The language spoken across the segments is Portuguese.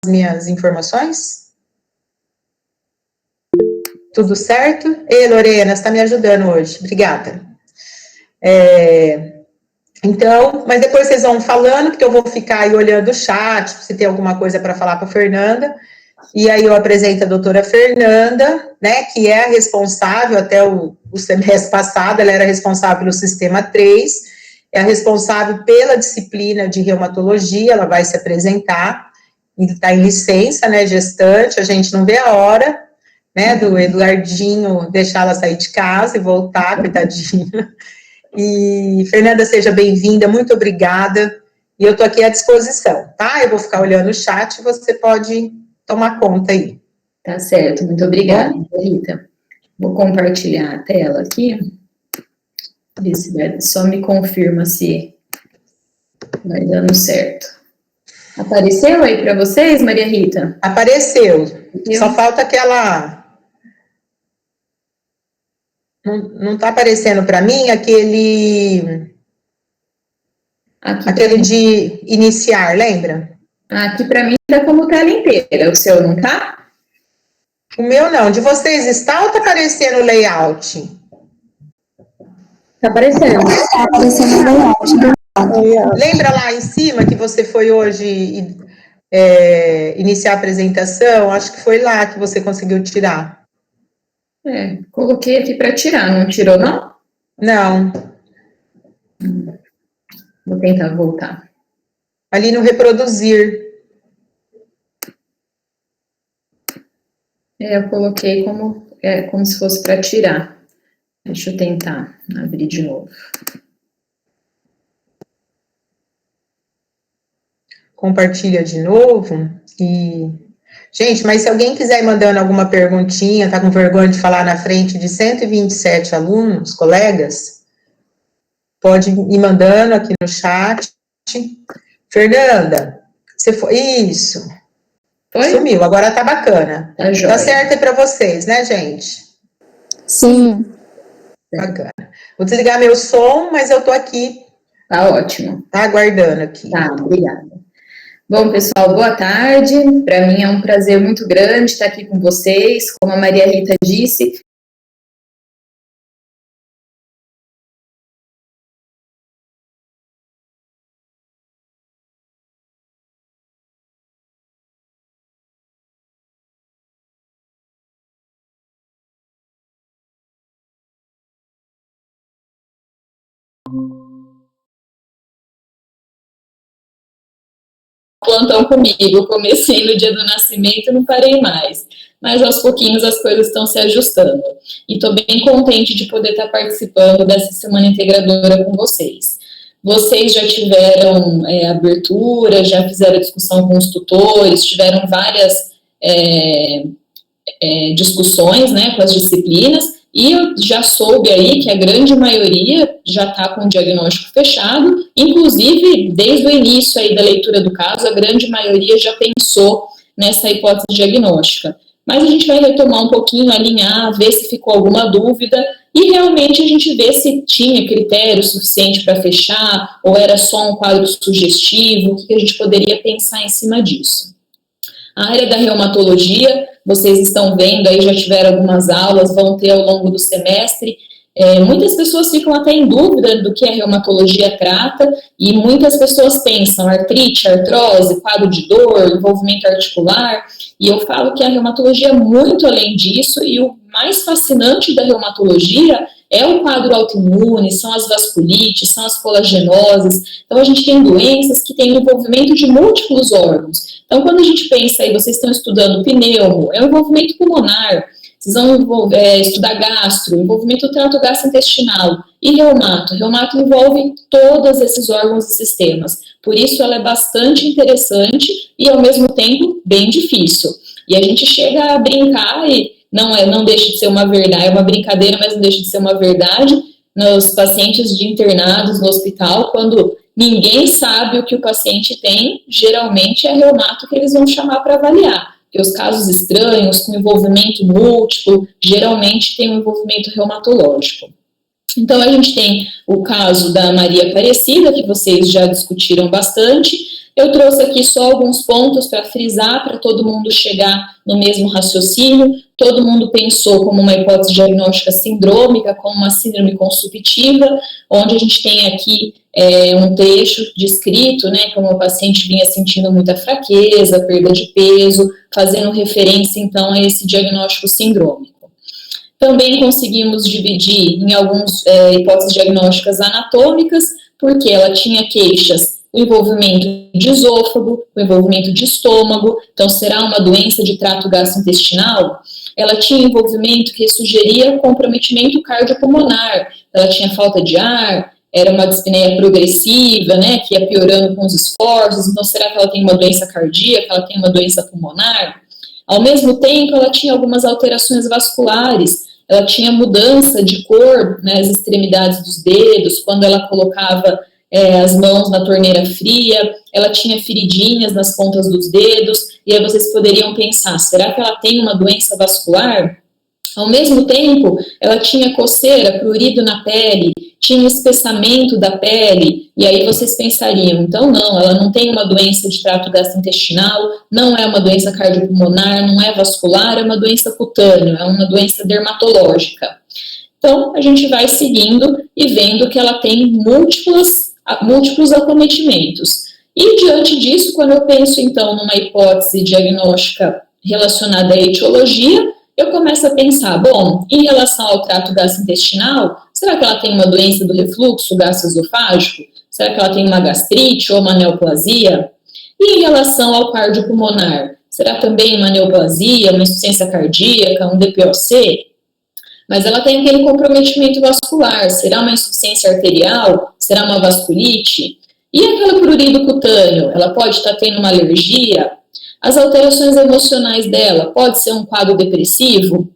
minhas informações? Tudo certo? Ei, Lorena, você está me ajudando hoje, obrigada. Então, mas depois vocês vão falando, porque eu vou ficar aí olhando o chat, se tem alguma coisa para falar para a Fernanda, e aí eu apresento a doutora Fernanda, né, que é a responsável, até o semestre passado, ela era responsável pelo Sistema 3, é a responsável pela disciplina de reumatologia, ela vai se apresentar, está em licença, né, gestante, a gente não vê a hora, né, do Eduardinho deixar ela sair de casa e voltar, coitadinha. E, Fernanda, seja bem-vinda, muito obrigada, e eu estou aqui à disposição, tá? Eu vou ficar olhando o chat e você pode tomar conta aí. Tá certo, muito obrigada, Rita. Vou compartilhar a tela aqui, ver se vai, só me confirma se vai dando certo. Apareceu aí para vocês, Maria Rita? Apareceu, só falta aquela... Não está aparecendo para mim aquele de iniciar, lembra? Aqui para mim está como tela inteira, o seu não tá? O meu não, de vocês está ou está aparecendo o layout? Está aparecendo. Está aparecendo o layout. Lembra lá em cima que você foi hoje iniciar a apresentação? Acho que foi lá que você conseguiu tirar. Coloquei aqui para tirar, não tirou não? Não. Vou tentar voltar. Ali no reproduzir. Eu coloquei como se fosse para tirar. Deixa eu tentar abrir de novo. Compartilha de novo e... Gente, mas se alguém quiser ir mandando alguma perguntinha, tá com vergonha de falar na frente de 127 alunos, colegas, pode ir mandando aqui no chat. Fernanda, você foi... Isso. Foi? Sumiu, agora tá bacana. Tá joia. Tá certo aí pra vocês, né, gente? Sim. Bacana. Vou desligar meu som, mas eu tô aqui. Tá ótimo. Tá aguardando aqui. Tá, obrigada. Bom, pessoal, boa tarde. Para mim é um prazer muito grande estar aqui com vocês. Como a Maria Rita disse, plantão comigo, comecei no dia do nascimento e não parei mais, mas aos pouquinhos as coisas estão se ajustando, e estou bem contente de poder estar participando dessa Semana Integradora com vocês. Vocês já tiveram abertura, já fizeram discussão com os tutores, tiveram várias discussões, né, com as disciplinas, e eu já soube aí que a grande maioria já está com o diagnóstico fechado, inclusive, desde o início aí da leitura do caso, a grande maioria já pensou nessa hipótese diagnóstica. Mas a gente vai retomar um pouquinho, alinhar, ver se ficou alguma dúvida, e realmente a gente vê se tinha critério suficiente para fechar, ou era só um quadro sugestivo, o que a gente poderia pensar em cima disso. A área da reumatologia, vocês estão vendo aí, já tiveram algumas aulas, vão ter ao longo do semestre. Muitas pessoas ficam até em dúvida do que a reumatologia trata, e muitas pessoas pensam artrite, artrose, quadro de dor, envolvimento articular, e eu falo que a reumatologia é muito além disso, e o mais fascinante da reumatologia é o quadro autoimune, são as vasculites, são as colagenoses. Então, a gente tem doenças que têm envolvimento de múltiplos órgãos. Então, quando a gente pensa aí, vocês estão estudando pneumo, é o envolvimento pulmonar, vocês vão estudar gastro, envolvimento do trato gastrointestinal e reumato. Reumato envolve todos esses órgãos e sistemas. Por isso, ela é bastante interessante e, ao mesmo tempo, bem difícil. E a gente chega a brincar e não deixa de ser uma verdade, é uma brincadeira, mas não deixa de ser uma verdade, nos pacientes de internados no hospital, quando ninguém sabe o que o paciente tem, geralmente é reumato que eles vão chamar para avaliar. Porque os casos estranhos, com envolvimento múltiplo, geralmente tem um envolvimento reumatológico. Então, a gente tem o caso da Maria Aparecida, que vocês já discutiram bastante. Eu trouxe aqui só alguns pontos para frisar, para todo mundo chegar no mesmo raciocínio. Todo mundo pensou como uma hipótese diagnóstica sindrômica, como uma síndrome consumptiva, onde a gente tem aqui um trecho descrito, né, como o paciente vinha sentindo muita fraqueza, perda de peso, fazendo referência, então, a esse diagnóstico sindrômico. Também conseguimos dividir em algumas hipóteses diagnósticas anatômicas, porque ela tinha queixas, o envolvimento de esôfago, o envolvimento de estômago, então será uma doença de trato gastrointestinal. Ela tinha envolvimento que sugeria comprometimento cardiopulmonar, ela tinha falta de ar, era uma dispneia progressiva, né, que ia piorando com os esforços, então será que ela tem uma doença cardíaca, ela tem uma doença pulmonar? Ao mesmo tempo, ela tinha algumas alterações vasculares, ela tinha mudança de cor nas extremidades dos dedos, quando ela colocava as mãos na torneira fria, ela tinha feridinhas nas pontas dos dedos, e aí vocês poderiam pensar, será que ela tem uma doença vascular? Ao mesmo tempo, ela tinha coceira, prurido na pele, tinha espessamento da pele, e aí vocês pensariam, então não, ela não tem uma doença de trato gastrointestinal, não é uma doença cardiopulmonar, não é vascular, é uma doença cutânea, é uma doença dermatológica. Então, a gente vai seguindo e vendo que ela tem múltiplos acometimentos. E, diante disso, quando eu penso, então, numa hipótese diagnóstica relacionada à etiologia, eu começo a pensar, bom, em relação ao trato gastrointestinal, será que ela tem uma doença do refluxo gastroesofágico? Será que ela tem uma gastrite ou uma neoplasia? E em relação ao cardiopulmonar, será também uma neoplasia, uma insuficiência cardíaca, um DPOC? Mas ela tem aquele comprometimento vascular, será uma insuficiência arterial? Será uma vasculite? E aquele prurido cutâneo, ela pode estar tendo uma alergia? As alterações emocionais dela, pode ser um quadro depressivo?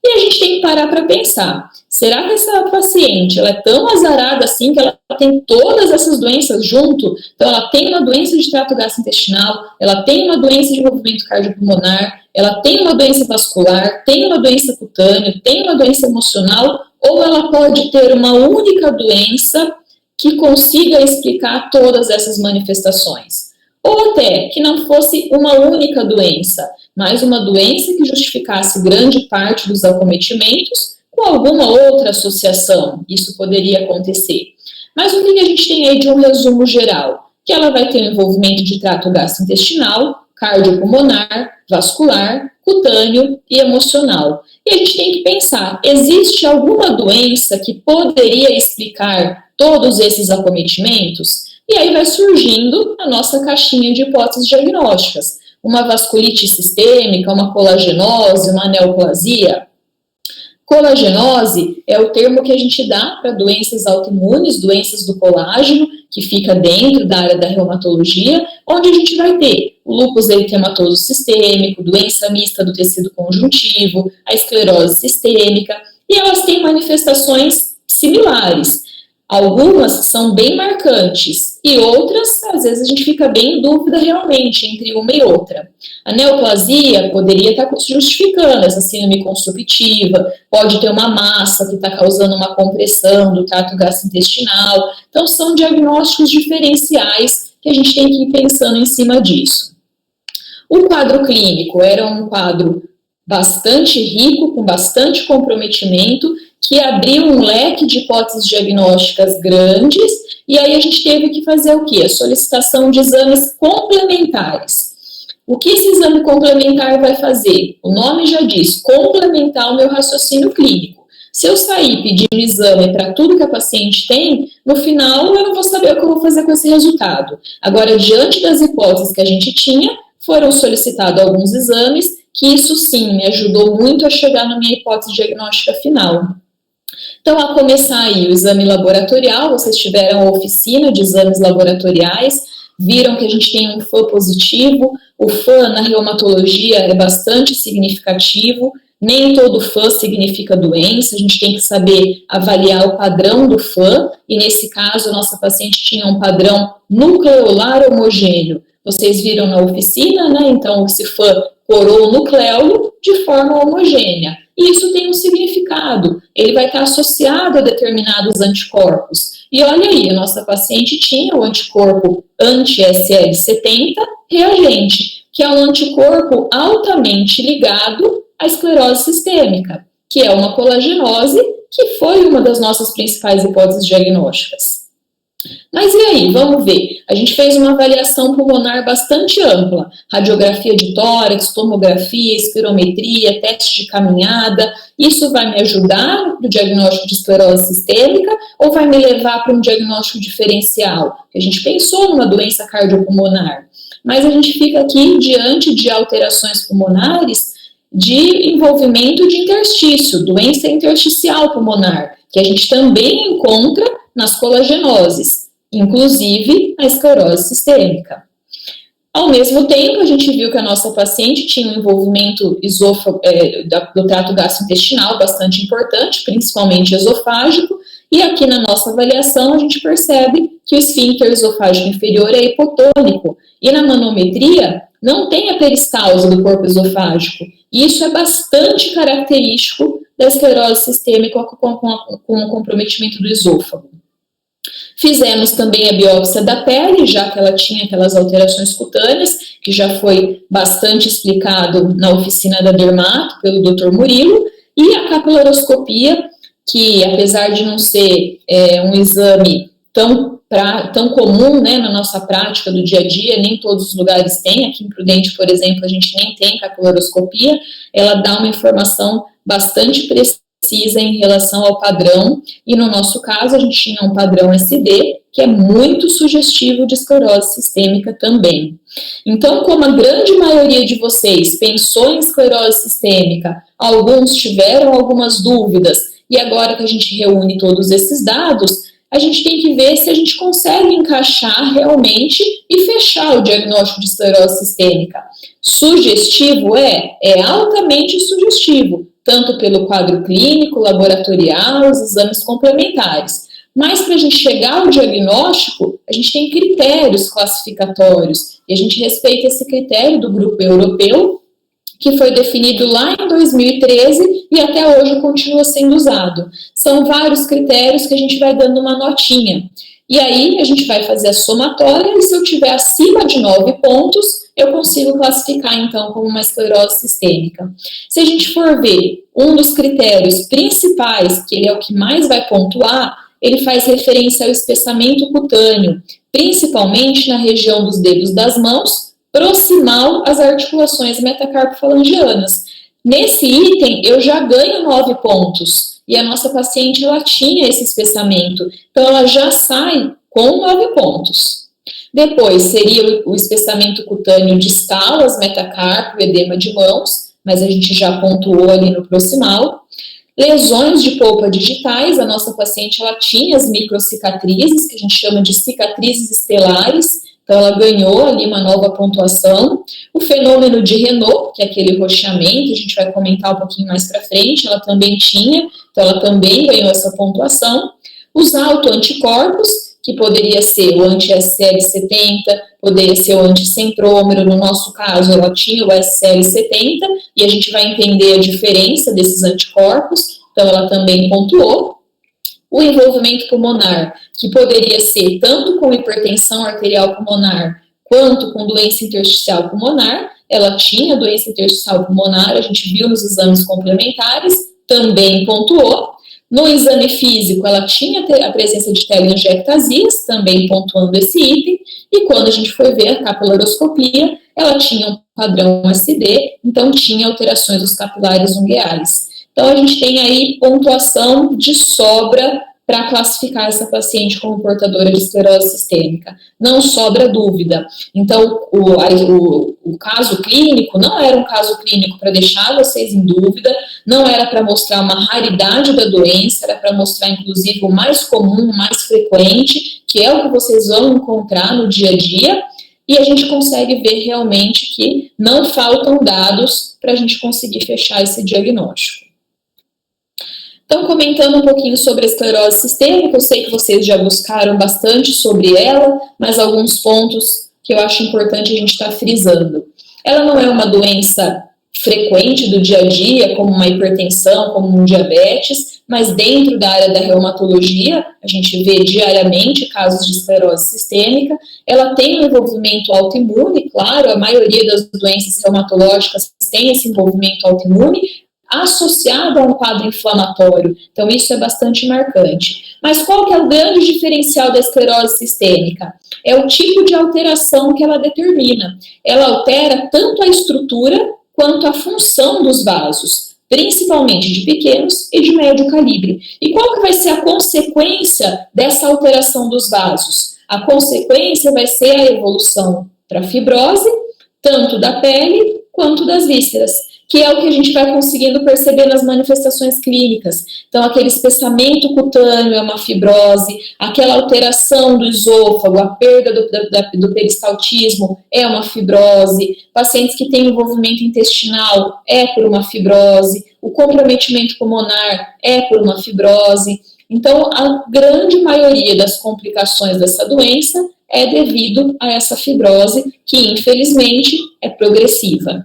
E a gente tem que parar para pensar, será que essa paciente ela é tão azarada assim que ela tem todas essas doenças junto? Então ela tem uma doença de trato gastrointestinal, ela tem uma doença de envolvimento cardiopulmonar, ela tem uma doença vascular, tem uma doença cutânea, tem uma doença emocional, ou ela pode ter uma única doença que consiga explicar todas essas manifestações. Ou até que não fosse uma única doença, mas uma doença que justificasse grande parte dos acometimentos com alguma outra associação. Isso poderia acontecer. Mas o que a gente tem aí de um resumo geral? Que ela vai ter um envolvimento de trato gastrointestinal, cardiopulmonar, vascular, cutâneo e emocional. E a gente tem que pensar, existe alguma doença que poderia explicar todos esses acometimentos? E aí vai surgindo a nossa caixinha de hipóteses diagnósticas. Uma vasculite sistêmica, uma colagenose, uma neoplasia. Colagenose é o termo que a gente dá para doenças autoimunes, doenças do colágeno, que fica dentro da área da reumatologia, onde a gente vai ter o lúpus eritematoso sistêmico, doença mista do tecido conjuntivo, a esclerose sistêmica, e elas têm manifestações similares. Algumas são bem marcantes e outras, às vezes, a gente fica bem em dúvida realmente entre uma e outra. A neoplasia poderia estar justificando essa síndrome consumptiva, pode ter uma massa que está causando uma compressão do trato gastrointestinal. Então, são diagnósticos diferenciais que a gente tem que ir pensando em cima disso. O quadro clínico era um quadro bastante rico, com bastante comprometimento, que abriu um leque de hipóteses diagnósticas grandes, e aí a gente teve que fazer o quê? A solicitação de exames complementares. O que esse exame complementar vai fazer? O nome já diz, complementar o meu raciocínio clínico. Se eu sair pedindo exame para tudo que a paciente tem, no final eu não vou saber o que eu vou fazer com esse resultado. Agora, diante das hipóteses que a gente tinha, foram solicitados alguns exames, que isso sim me ajudou muito a chegar na minha hipótese diagnóstica final. Então, a começar aí o exame laboratorial, vocês tiveram a oficina de exames laboratoriais, viram que a gente tem um FAM positivo, o FAM na reumatologia é bastante significativo, nem todo FAM significa doença, a gente tem que saber avaliar o padrão do FAM, e nesse caso, a nossa paciente tinha um padrão nucleolar homogêneo. Vocês viram na oficina, né? Então, esse FAM corou o nucleolo de forma homogênea. E isso tem um significado, ele vai estar associado a determinados anticorpos. E olha aí, a nossa paciente tinha o anticorpo anti-SL70 reagente, que é um anticorpo altamente ligado à esclerose sistêmica, que é uma colagenose, que foi uma das nossas principais hipóteses diagnósticas. Mas e aí, vamos ver. A gente fez uma avaliação pulmonar bastante ampla, radiografia de tórax, tomografia, espirometria, teste de caminhada. Isso vai me ajudar no diagnóstico de esclerose sistêmica ou vai me levar para um diagnóstico diferencial? A gente pensou numa doença cardiopulmonar, mas a gente fica aqui diante de alterações pulmonares de envolvimento de interstício, doença intersticial pulmonar, que a gente também encontra nas colagenoses, inclusive a esclerose sistêmica. Ao mesmo tempo, a gente viu que a nossa paciente tinha um envolvimento do trato gastrointestinal bastante importante, principalmente esofágico, e aqui na nossa avaliação a gente percebe que o esfíncter esofágico inferior é hipotônico, e na manometria não tem a peristalse do corpo esofágico. E isso é bastante característico da esclerose sistêmica com o comprometimento do esôfago. Fizemos também a biópsia da pele, já que ela tinha aquelas alterações cutâneas, que já foi bastante explicado na oficina da dermato pelo Dr. Murilo, e a capilaroscopia, que apesar de não ser um exame tão comum, né, na nossa prática do dia a dia, nem todos os lugares têm. Aqui em Prudente, por exemplo, a gente nem tem capilaroscopia. Ela dá uma informação bastante precisa em relação ao padrão, e no nosso caso a gente tinha um padrão SD, que é muito sugestivo de esclerose sistêmica também. Então, como a grande maioria de vocês pensou em esclerose sistêmica, alguns tiveram algumas dúvidas, e agora que a gente reúne todos esses dados, a gente tem que ver se a gente consegue encaixar realmente e fechar o diagnóstico de esclerose sistêmica. Sugestivo é altamente sugestivo, tanto pelo quadro clínico, laboratorial, os exames complementares. Mas para a gente chegar ao diagnóstico, a gente tem critérios classificatórios, e a gente respeita esse critério do grupo europeu, que foi definido lá em 2013 e até hoje continua sendo usado. São vários critérios que a gente vai dando uma notinha. E aí a gente vai fazer a somatória, e se eu tiver acima de 9 pontos, eu consigo classificar então como uma esclerose sistêmica. Se a gente for ver um dos critérios principais, que ele é o que mais vai pontuar, ele faz referência ao espessamento cutâneo, principalmente na região dos dedos das mãos, proximal às articulações metacarpofalangianas. Nesse item, eu já ganho 9 pontos, e a nossa paciente, ela tinha esse espessamento, então ela já sai com 9 pontos. Depois, seria o espessamento cutâneo distal, as metacarpo, edema de mãos, mas a gente já pontuou ali no proximal. Lesões de polpa digitais, a nossa paciente, ela tinha as microcicatrizes, que a gente chama de cicatrizes estelares, então ela ganhou ali uma nova pontuação. O fenômeno de Renault, que é aquele roxeamento, a gente vai comentar um pouquinho mais para frente, ela também tinha, então ela também ganhou essa pontuação. Os autoanticorpos, que poderia ser o anti-SL70, poderia ser o anti-centrômero, no nosso caso ela tinha o SL70, e a gente vai entender a diferença desses anticorpos, então ela também pontuou. O envolvimento pulmonar, que poderia ser tanto com hipertensão arterial pulmonar, quanto com doença intersticial pulmonar, ela tinha doença intersticial pulmonar, a gente viu nos exames complementares, também pontuou. No exame físico, ela tinha a presença de telangiectasias, também pontuando esse item, e quando a gente foi ver a capilaroscopia, ela tinha um padrão SD, então tinha alterações dos capilares ungueais. Então, a gente tem aí pontuação de sobra para classificar essa paciente como portadora de esclerose sistêmica. Não sobra dúvida. Então, o caso clínico não era um caso clínico para deixar vocês em dúvida, não era para mostrar uma raridade da doença, era para mostrar, inclusive, o mais comum, o mais frequente, que é o que vocês vão encontrar no dia a dia, e a gente consegue ver realmente que não faltam dados para a gente conseguir fechar esse diagnóstico. Então, comentando um pouquinho sobre a esclerose sistêmica, eu sei que vocês já buscaram bastante sobre ela, mas alguns pontos que eu acho importante a gente estar frisando. Ela não é uma doença frequente do dia a dia, como uma hipertensão, como um diabetes, mas dentro da área da reumatologia, a gente vê diariamente casos de esclerose sistêmica. Ela tem um envolvimento autoimune, claro, a maioria das doenças reumatológicas tem esse envolvimento autoimune, associado a um quadro inflamatório. Então, isso é bastante marcante. Mas qual que é o grande diferencial da esclerose sistêmica? É o tipo de alteração que ela determina. Ela altera tanto a estrutura quanto a função dos vasos, principalmente de pequenos e de médio calibre. E qual que vai ser a consequência dessa alteração dos vasos? A consequência vai ser a evolução para fibrose, tanto da pele quanto das vísceras, que é o que a gente vai conseguindo perceber nas manifestações clínicas. Então, aquele espessamento cutâneo é uma fibrose, aquela alteração do esôfago, a perda do peristaltismo é uma fibrose, pacientes que têm envolvimento intestinal é por uma fibrose, o comprometimento pulmonar é por uma fibrose. Então, a grande maioria das complicações dessa doença é devido a essa fibrose, que infelizmente é progressiva.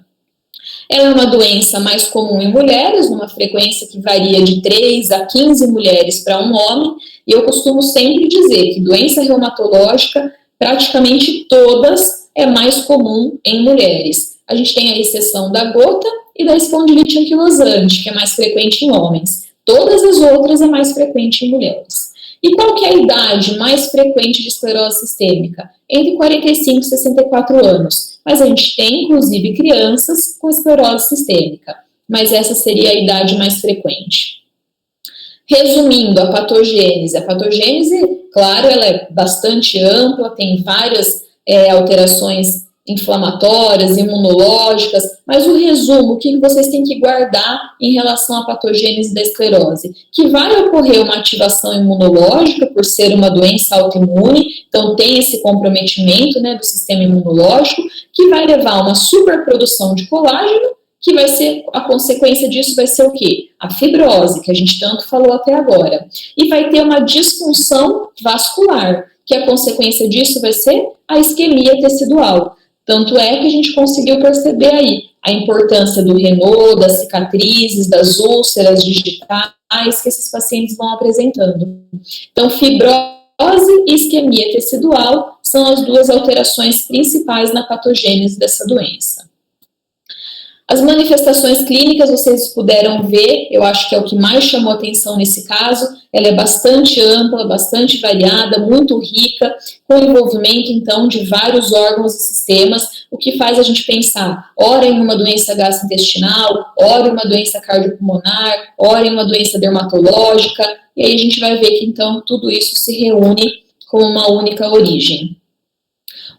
Ela é uma doença mais comum em mulheres, numa frequência que varia de 3 a 15 mulheres para um homem, e eu costumo sempre dizer que doença reumatológica, praticamente todas, é mais comum em mulheres. A gente tem a exceção da gota e da espondilite anquilosante, que é mais frequente em homens. Todas as outras é mais frequente em mulheres. E qual que é a idade mais frequente de esclerose sistêmica? Entre 45 e 64 anos. Mas a gente tem, inclusive, crianças com esclerose sistêmica. Mas essa seria a idade mais frequente. Resumindo, a patogênese. A patogênese, claro, ela é bastante ampla, tem várias alterações inflamatórias, imunológicas, mas o resumo, o que vocês têm que guardar em relação à patogênese da esclerose? Que vai ocorrer uma ativação imunológica por ser uma doença autoimune, então tem esse comprometimento, né, do sistema imunológico, que vai levar a uma superprodução de colágeno, que vai ser, a consequência disso vai ser o quê? A fibrose, que a gente tanto falou até agora. E vai ter uma disfunção vascular, que a consequência disso vai ser a isquemia tecidual. Tanto é que a gente conseguiu perceber aí a importância do Raynaud, das cicatrizes, das úlceras digitais que esses pacientes vão apresentando. Então, fibrose e isquemia tecidual são as duas alterações principais na patogênese dessa doença. As manifestações clínicas vocês puderam ver, eu acho que é o que mais chamou atenção nesse caso. Ela é bastante ampla, bastante variada, muito rica, com envolvimento então de vários órgãos e sistemas, o que faz a gente pensar, ora em uma doença gastrointestinal, ora em uma doença cardiopulmonar, ora em uma doença dermatológica, e aí a gente vai ver que então tudo isso se reúne com uma única origem.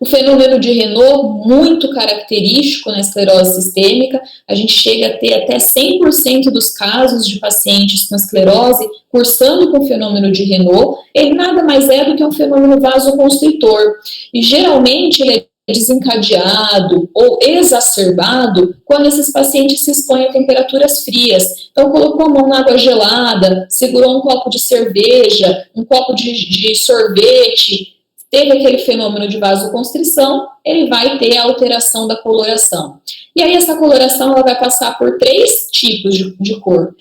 O fenômeno de Raynaud, muito característico na esclerose sistêmica, a gente chega a ter até 100% dos casos de pacientes com esclerose cursando com o fenômeno de Raynaud. Ele nada mais é do que um fenômeno vasoconstritor, e geralmente ele é desencadeado ou exacerbado quando esses pacientes se expõem a temperaturas frias. Então, colocou a mão na água gelada, segurou um copo de cerveja, um copo de sorvete, teve aquele fenômeno de vasoconstrição, ele vai ter a alteração da coloração. E aí essa coloração ela vai passar por 3 tipos de cor: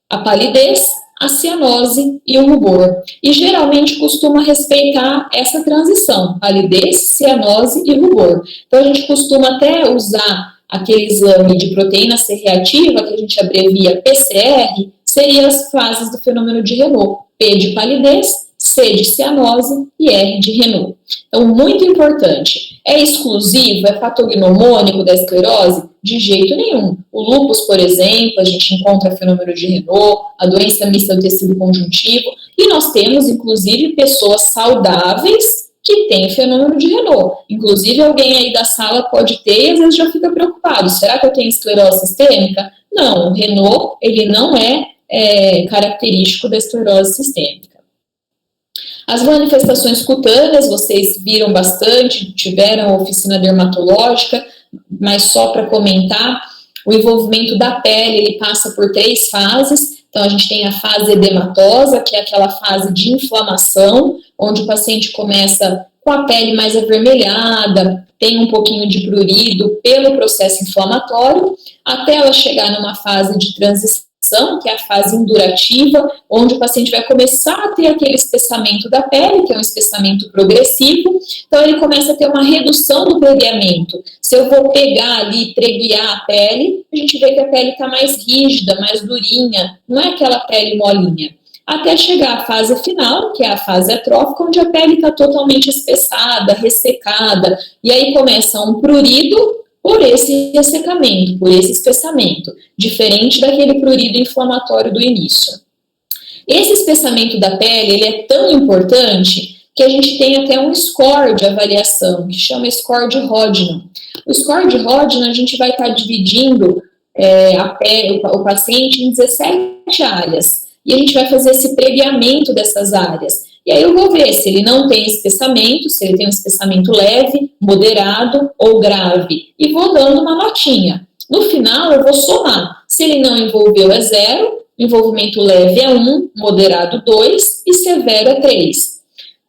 a palidez, a cianose e o rubor. E geralmente costuma respeitar essa transição, palidez, cianose e rubor. Então a gente costuma até usar aquele exame de proteína C reativa, que a gente abrevia PCR, seriam as fases do fenômeno de Raynaud: P de palidez, C de cianose e R de Raynaud. Então, muito importante. É exclusivo, é patognomônico da esclerose? De jeito nenhum. O lúpus, por exemplo, a gente encontra fenômeno de Raynaud, a doença mista do tecido conjuntivo, e nós temos, inclusive, pessoas saudáveis que têm fenômeno de Raynaud. Inclusive, alguém aí da sala pode ter e às vezes já fica preocupado. Será que eu tenho esclerose sistêmica? Não, o Raynaud, ele não é característico da esclerose sistêmica. As manifestações cutâneas, vocês viram bastante, tiveram oficina dermatológica, mas só para comentar, o envolvimento da pele, ele passa por 3 fases. Então, a gente tem a fase edematosa, que é aquela fase de inflamação, onde o paciente começa com a pele mais avermelhada, tem um pouquinho de prurido pelo processo inflamatório, até ela chegar numa fase de transição, que é a fase indurativa, onde o paciente vai começar a ter aquele espessamento da pele, que é um espessamento progressivo, então ele começa a ter uma redução do pregueamento. Se eu vou pegar ali e preguiar a pele, a gente vê que a pele está mais rígida, mais durinha, não é aquela pele molinha. Até chegar à fase final, que é a fase atrófica, onde a pele está totalmente espessada, ressecada, e aí começa um prurido por esse ressecamento, por esse espessamento, diferente daquele prurido inflamatório do início. Esse espessamento da pele, ele é tão importante que a gente tem até um score de avaliação, que chama score de Rodnan. O score de Rodnan, a gente vai estar dividindo o paciente em 17 áreas, e a gente vai fazer esse pregueamento dessas áreas. E aí eu vou ver se ele não tem espessamento, se ele tem um espessamento leve, moderado ou grave. E vou dando uma notinha. No final eu vou somar. Se ele não envolveu é 0, envolvimento leve é 1, moderado 2 e severo é 3.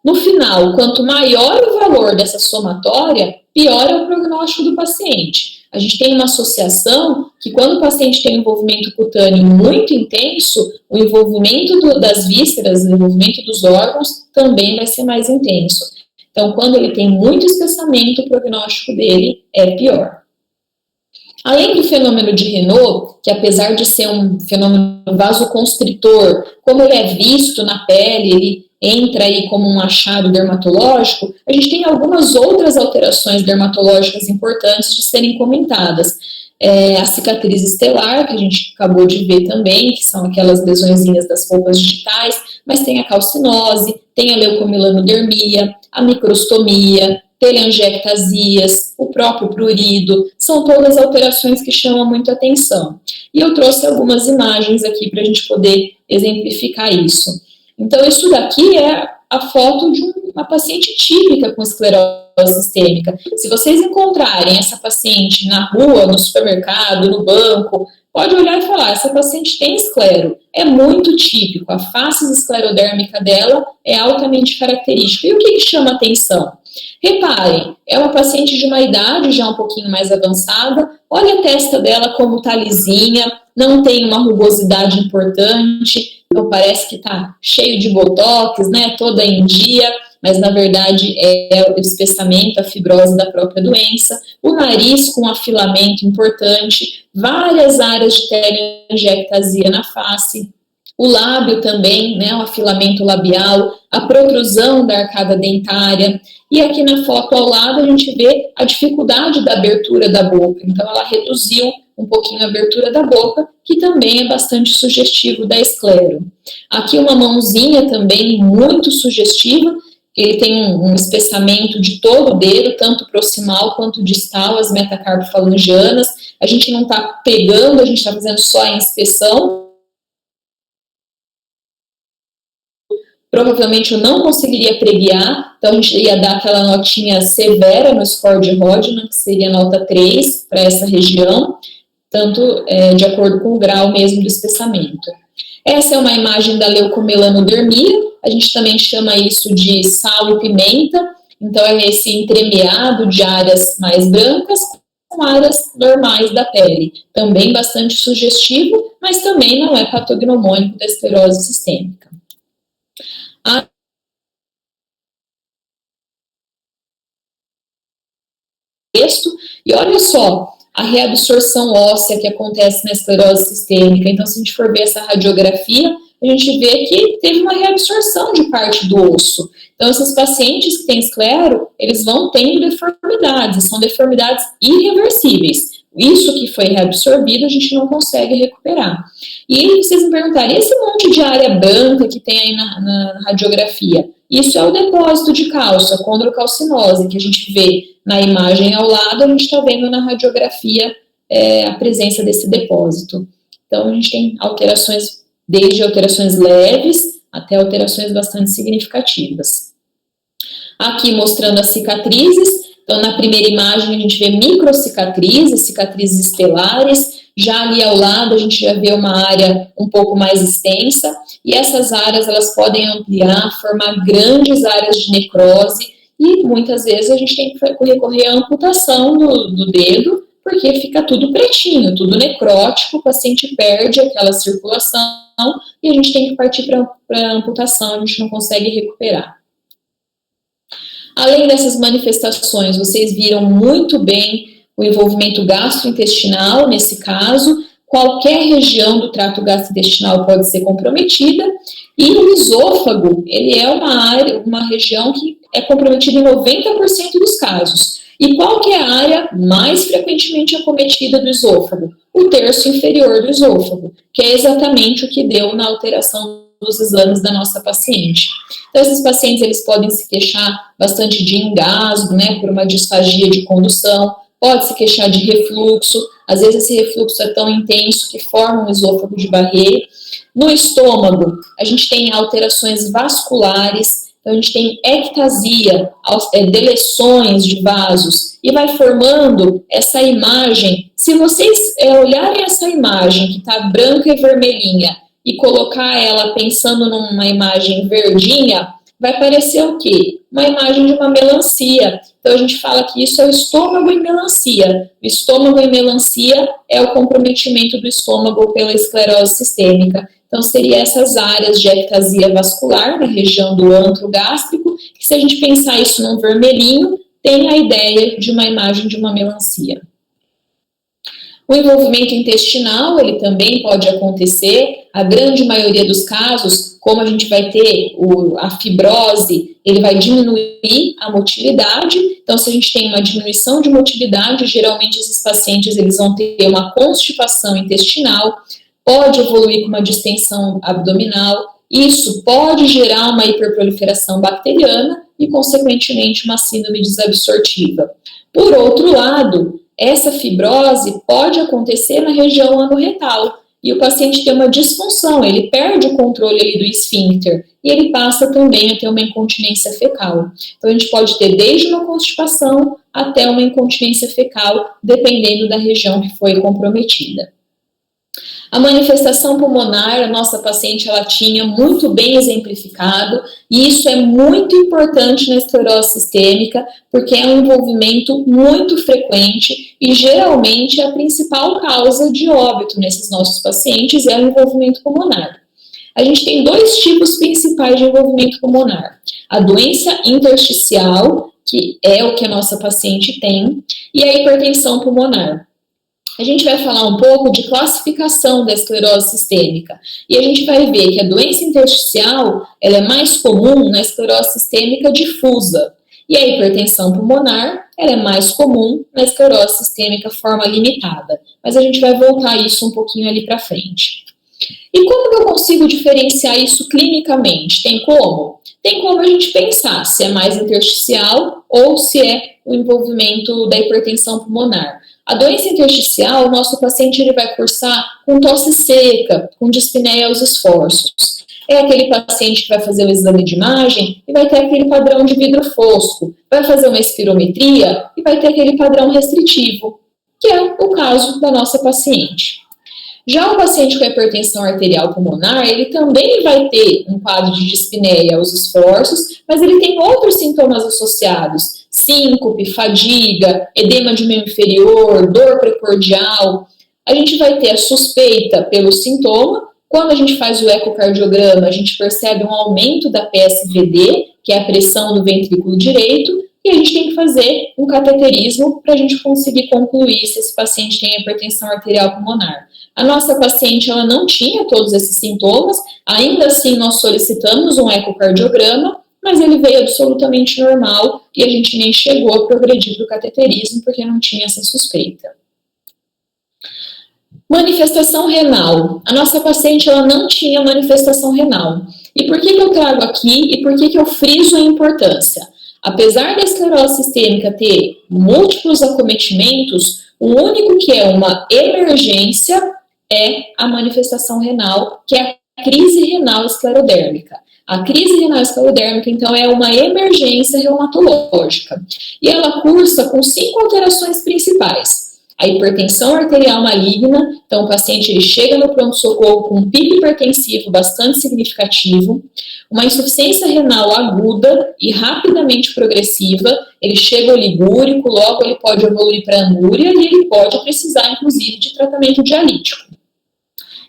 No final, quanto maior o valor dessa somatória, pior é o prognóstico do paciente. A gente tem uma associação que quando o paciente tem um envolvimento cutâneo muito intenso, o envolvimento das vísceras, o envolvimento dos órgãos também vai ser mais intenso. Então, quando ele tem muito espessamento, o prognóstico dele é pior. Além do fenômeno de Raynaud, que apesar de ser um fenômeno vasoconstritor, como ele é visto na pele, ele entra aí como um achado dermatológico, a gente tem algumas outras alterações dermatológicas importantes de serem comentadas. A cicatriz estelar, que a gente acabou de ver também, que são aquelas lesõezinhas das roupas digitais, mas tem a calcinose, tem a leucomelanodermia, a microstomia, telangiectasias, o próprio prurido, são todas alterações que chamam muito atenção. E eu trouxe algumas imagens aqui para a gente poder exemplificar isso. Então, isso daqui é a foto de uma paciente típica com esclerose sistêmica. Se vocês encontrarem essa paciente na rua, no supermercado, no banco, pode olhar e falar, essa paciente tem esclero. É muito típico, a face esclerodérmica dela é altamente característica. E o que chama atenção? Reparem, é uma paciente de uma idade já um pouquinho mais avançada, olha a testa dela como tá lisinha, não tem uma rugosidade importante, então parece que tá cheio de botox, né, toda em dia, mas na verdade é o espessamento, a fibrose da própria doença, o nariz com afilamento importante, várias áreas de telangiectasia na face, o lábio também, né, o afilamento labial, a protrusão da arcada dentária, e aqui na foto ao lado a gente vê a dificuldade da abertura da boca, então ela reduziu um pouquinho a abertura da boca, que também é bastante sugestivo da esclero. Aqui uma mãozinha também muito sugestiva, ele tem um espessamento de todo o dedo, tanto proximal quanto distal, as metacarpofalangianas, a gente não está pegando, a gente está fazendo só a inspeção. Provavelmente eu não conseguiria preguiar, então a gente ia dar aquela notinha severa no score de Rodnan, que seria nota 3 para essa região, tanto de acordo com o grau mesmo do espessamento. Essa é uma imagem da leucomelanodermia, a gente também chama isso de sal e pimenta, então é esse entremeado de áreas mais brancas com áreas normais da pele, também bastante sugestivo, mas também não é patognomônico da esclerose sistêmica. E olha só, a reabsorção óssea que acontece na esclerose sistêmica. Então, se a gente for ver essa radiografia, a gente vê que teve uma reabsorção de parte do osso. Então, esses pacientes que têm esclero, eles vão tendo deformidades, são deformidades irreversíveis. Isso que foi reabsorvido, a gente não consegue recuperar. E aí, vocês me perguntarem, esse monte de área branca que tem aí na radiografia? Isso é o depósito de cálcio, a condrocalcinose, que a gente vê na imagem ao lado, a gente está vendo na radiografia a presença desse depósito. Então, a gente tem alterações, desde alterações leves até alterações bastante significativas. Aqui mostrando as cicatrizes. Então, na primeira imagem, a gente vê microcicatrizes, cicatrizes estelares. Já ali ao lado, a gente já vê uma área um pouco mais extensa. E essas áreas, elas podem ampliar, formar grandes áreas de necrose. e muitas vezes a gente tem que recorrer à amputação do dedo, porque fica tudo pretinho, tudo necrótico, o paciente perde aquela circulação e a gente tem que partir para a amputação, a gente não consegue recuperar. Além dessas manifestações, vocês viram muito bem o envolvimento gastrointestinal nesse caso. Qualquer região do trato gastrointestinal pode ser comprometida, e o esôfago, ele é uma região que é comprometida em 90% dos casos. E qual que é a área mais frequentemente acometida do esôfago? O terço inferior do esôfago, que é exatamente o que deu na alteração dos exames da nossa paciente. Então, esses pacientes, eles podem se queixar bastante de engasgo, né, por uma disfagia de condução, pode se queixar de refluxo, às vezes esse refluxo é tão intenso que forma um esôfago de Barré. No estômago, a gente tem alterações vasculares, então a gente tem ectasia, deleções de vasos, e vai formando essa imagem. Se vocês olharem essa imagem que está branca e vermelhinha e colocar ela pensando numa imagem verdinha, vai parecer o quê? Uma imagem de uma melancia. Então a gente fala que isso é o estômago em melancia. O estômago em melancia é o comprometimento do estômago pela esclerose sistêmica. Então seria essas áreas de ectasia vascular na região do antro gástrico, que se a gente pensar isso num vermelhinho, tem a ideia de uma imagem de uma melancia. O envolvimento intestinal, ele também pode acontecer. A grande maioria dos casos, como a gente vai ter a fibrose, ele vai diminuir a motilidade. Então, se a gente tem uma diminuição de motilidade, geralmente esses pacientes eles vão ter uma constipação intestinal, pode evoluir com uma distensão abdominal. Isso pode gerar uma hiperproliferação bacteriana e, consequentemente, uma síndrome desabsortiva. Por outro lado, essa fibrose pode acontecer na região anorretal e o paciente tem uma disfunção, ele perde o controle ali do esfíncter e ele passa também a ter uma incontinência fecal. Então a gente pode ter desde uma constipação até uma incontinência fecal, dependendo da região que foi comprometida. A manifestação pulmonar, a nossa paciente ela tinha muito bem exemplificado, e isso é muito importante na esclerose sistêmica, porque é um envolvimento muito frequente e geralmente é a principal causa de óbito nesses nossos pacientes é o envolvimento pulmonar. A gente tem dois tipos principais de envolvimento pulmonar: a doença intersticial, que é o que a nossa paciente tem, e a hipertensão pulmonar. A gente vai falar um pouco de classificação da esclerose sistêmica e a gente vai ver que a doença intersticial ela é mais comum na esclerose sistêmica difusa e a hipertensão pulmonar ela é mais comum na esclerose sistêmica forma limitada, mas a gente vai voltar a isso um pouquinho ali para frente. E como que eu consigo diferenciar isso clinicamente? Tem como? Tem como a gente pensar se é mais intersticial ou se é o envolvimento da hipertensão pulmonar. A doença intersticial, o nosso paciente ele vai cursar com tosse seca, com dispneia aos esforços. É aquele paciente que vai fazer o exame de imagem e vai ter aquele padrão de vidro fosco, vai fazer uma espirometria e vai ter aquele padrão restritivo, que é o caso da nossa paciente. Já o paciente com hipertensão arterial pulmonar, ele também vai ter um quadro de dispneia aos esforços, mas ele tem outros sintomas associados: síncope, fadiga, edema de membro inferior, dor precordial. A gente vai ter a suspeita pelo sintoma. Quando a gente faz o ecocardiograma, a gente percebe um aumento da PSVD, que é a pressão do ventrículo direito, e a gente tem que fazer um cateterismo para a gente conseguir concluir se esse paciente tem hipertensão arterial pulmonar. A nossa paciente ela não tinha todos esses sintomas, ainda assim nós solicitamos um ecocardiograma, mas ele veio absolutamente normal e a gente nem chegou a progredir para o cateterismo porque não tinha essa suspeita. Manifestação renal. A nossa paciente ela não tinha manifestação renal. E por que eu trago aqui e por que eu friso a importância? Apesar da esclerose sistêmica ter múltiplos acometimentos, o único que é uma emergência é a manifestação renal, que é a crise renal esclerodérmica. A crise renal esclerodérmica, então, é uma emergência reumatológica. E ela cursa com 5 alterações principais. a hipertensão arterial maligna. Então, o paciente ele chega no pronto-socorro com um pico hipertensivo bastante significativo, uma insuficiência renal aguda e rapidamente progressiva, ele chega oligúrico, logo ele pode evoluir para anúria e ele pode precisar, inclusive, de tratamento dialítico.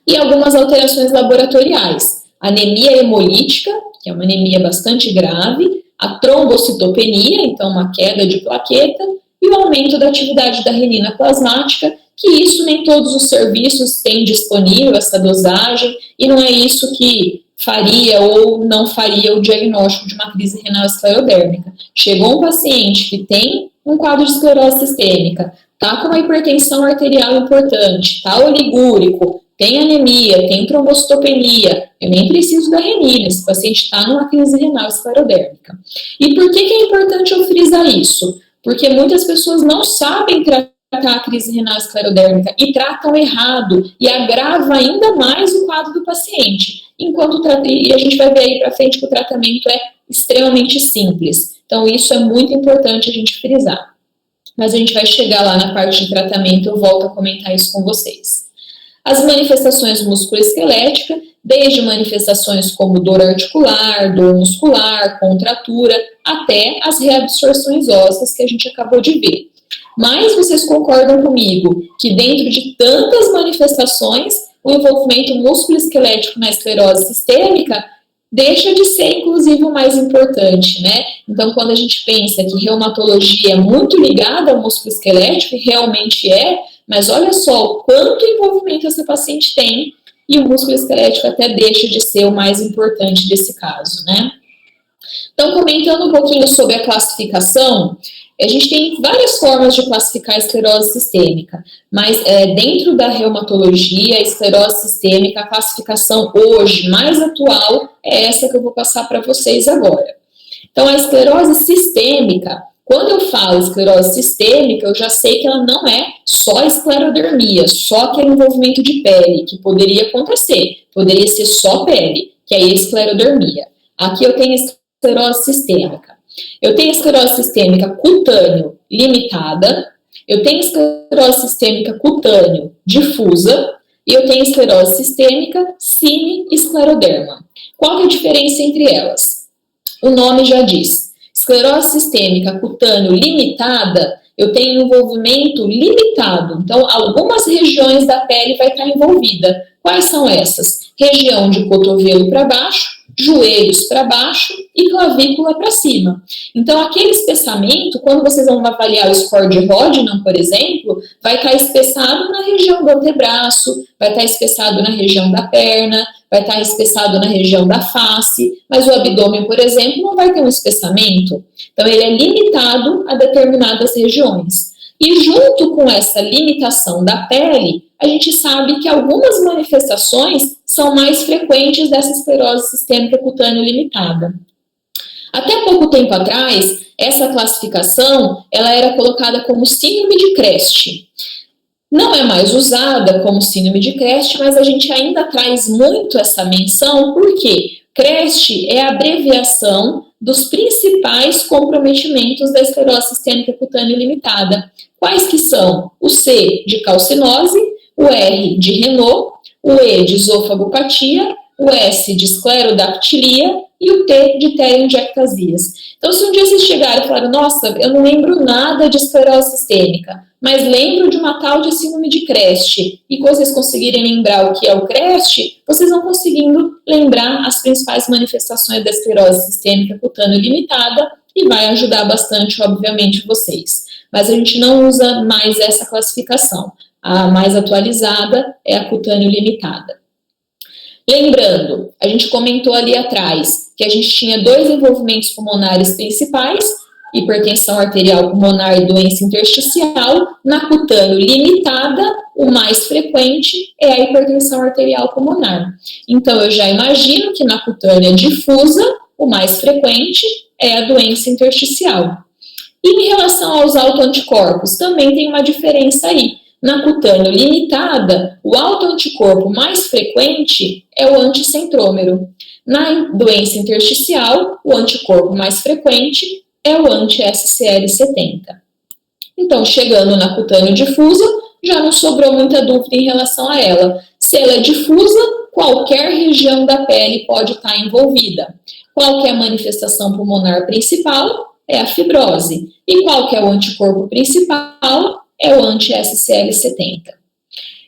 E algumas alterações laboratoriais, anemia hemolítica, que é uma anemia bastante grave, a trombocitopenia, então uma queda de plaqueta, e o aumento da atividade da renina plasmática, que isso nem todos os serviços têm disponível, essa dosagem, e não é isso que faria ou não faria o diagnóstico de uma crise renal esclerodérmica. Chegou um paciente que tem um quadro de esclerose sistêmica, está com uma hipertensão arterial importante, está oligúrico, tem anemia, tem trombocitopenia, eu nem preciso da renina, esse paciente está numa crise renal esclerodérmica. E por que é importante eu frisar isso? Porque muitas pessoas não sabem tratar a crise renal esclerodérmica e tratam errado e agrava ainda mais o quadro do paciente. E a gente vai ver aí para frente que o tratamento é extremamente simples. Então isso é muito importante a gente frisar. Mas a gente vai chegar lá na parte de tratamento, eu volto a comentar isso com vocês. As manifestações musculoesqueléticas, desde manifestações como dor articular, dor muscular, contratura, até as reabsorções ósseas que a gente acabou de ver. Mas vocês concordam comigo que dentro de tantas manifestações, o envolvimento musculoesquelético na esclerose sistêmica deixa de ser, inclusive, o mais importante, né? Então, quando a gente pensa que reumatologia é muito ligada ao músculo esquelético, e realmente é, mas olha só o quanto envolvimento essa paciente tem, e o músculo esquelético até deixa de ser o mais importante desse caso, né? Então, comentando um pouquinho sobre a classificação, a gente tem várias formas de classificar a esclerose sistêmica, mas dentro da reumatologia, a esclerose sistêmica, a classificação hoje mais atual é essa que eu vou passar para vocês agora. Então, a esclerose sistêmica, quando eu falo esclerose sistêmica, eu já sei que ela não é só esclerodermia, só aquele envolvimento de pele, que poderia acontecer, poderia ser só pele, que aí é esclerodermia. Aqui eu tenho esclerose sistêmica. Eu tenho esclerose sistêmica cutâneo limitada, eu tenho esclerose sistêmica cutâneo difusa e eu tenho esclerose sistêmica cine-escleroderma. Qual é a diferença entre elas? O nome já diz. Esclerose sistêmica cutâneo limitada, eu tenho envolvimento limitado. Então, algumas regiões da pele vai estar envolvida. Quais são essas? Região de cotovelo para baixo, joelhos para baixo e clavícula para cima. Então, aquele espessamento, quando vocês vão avaliar o score de Rodnan, por exemplo, vai estar espessado na região do antebraço, vai estar espessado na região da perna, vai estar espessado na região da face, mas o abdômen, por exemplo, não vai ter um espessamento. Então, ele é limitado a determinadas regiões. E junto com essa limitação da pele, a gente sabe que algumas manifestações são mais frequentes dessa esclerose sistêmica cutânea limitada. Até pouco tempo atrás, essa classificação ela era colocada como síndrome de Crest. Não é mais usada como síndrome de Crest, mas a gente ainda traz muito essa menção, porque Crest é a abreviação dos principais comprometimentos da esclerose sistêmica cutânea limitada. Quais que são? O C de calcinose, o R de Renault, o E de esôfagopatia, o S de esclerodactilia e o T de telangiectasias. Então, se um dia vocês chegarem e falaram, nossa, eu não lembro nada de esclerose sistêmica, mas lembro de uma tal de síndrome de Crest, e vocês conseguirem lembrar o que é o Crest, vocês vão conseguindo lembrar as principais manifestações da esclerose sistêmica cutânea limitada e vai ajudar bastante, obviamente, vocês. Mas a gente não usa mais essa classificação. A mais atualizada é a cutâneo limitada. Lembrando, a gente comentou ali atrás que a gente tinha dois envolvimentos pulmonares principais, hipertensão arterial pulmonar e doença intersticial. Na cutâneo limitada, o mais frequente é a hipertensão arterial pulmonar. Então, eu já imagino que na cutânea difusa, o mais frequente é a doença intersticial. E em relação aos autoanticorpos, também tem uma diferença aí. Na cutâneo limitada, o autoanticorpo mais frequente é o anticentrômero. Na doença intersticial, o anticorpo mais frequente é o anti-SCL70. Então, chegando na cutâneo difusa, já não sobrou muita dúvida em relação a ela. Se ela é difusa, qualquer região da pele pode estar envolvida. Qual que é a manifestação pulmonar principal? É a fibrose. E qual que é o anticorpo principal? É o anti-SCL70.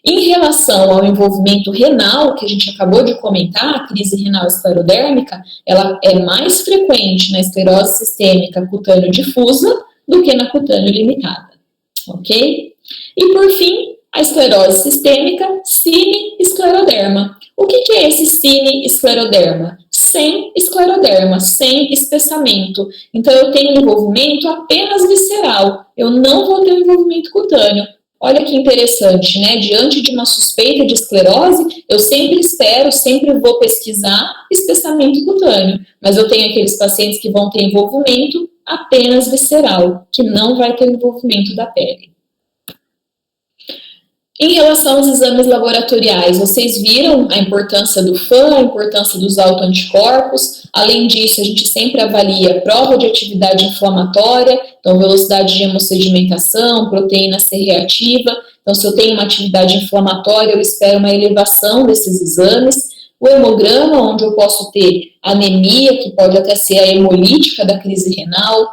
Em relação ao envolvimento renal, que a gente acabou de comentar, a crise renal esclerodérmica, ela é mais frequente na esclerose sistêmica cutâneo difusa do que na cutâneo limitada, ok? E por fim, a esclerose sistêmica cine-escleroderma. O que é esse cine-escleroderma? Sem escleroderma, sem espessamento. Então, eu tenho envolvimento apenas visceral, eu não vou ter envolvimento cutâneo. Olha que interessante, né? Diante de uma suspeita de esclerose, eu sempre espero, sempre vou pesquisar espessamento cutâneo, mas eu tenho aqueles pacientes que vão ter envolvimento apenas visceral, que não vai ter envolvimento da pele. Em relação aos exames laboratoriais, vocês viram a importância do FAM, a importância dos autoanticorpos. Além disso, a gente sempre avalia prova de atividade inflamatória, então velocidade de hemossedimentação, proteína C reativa. Então, se eu tenho uma atividade inflamatória, eu espero uma elevação desses exames. O hemograma, onde eu posso ter anemia, que pode até ser a hemolítica da crise renal.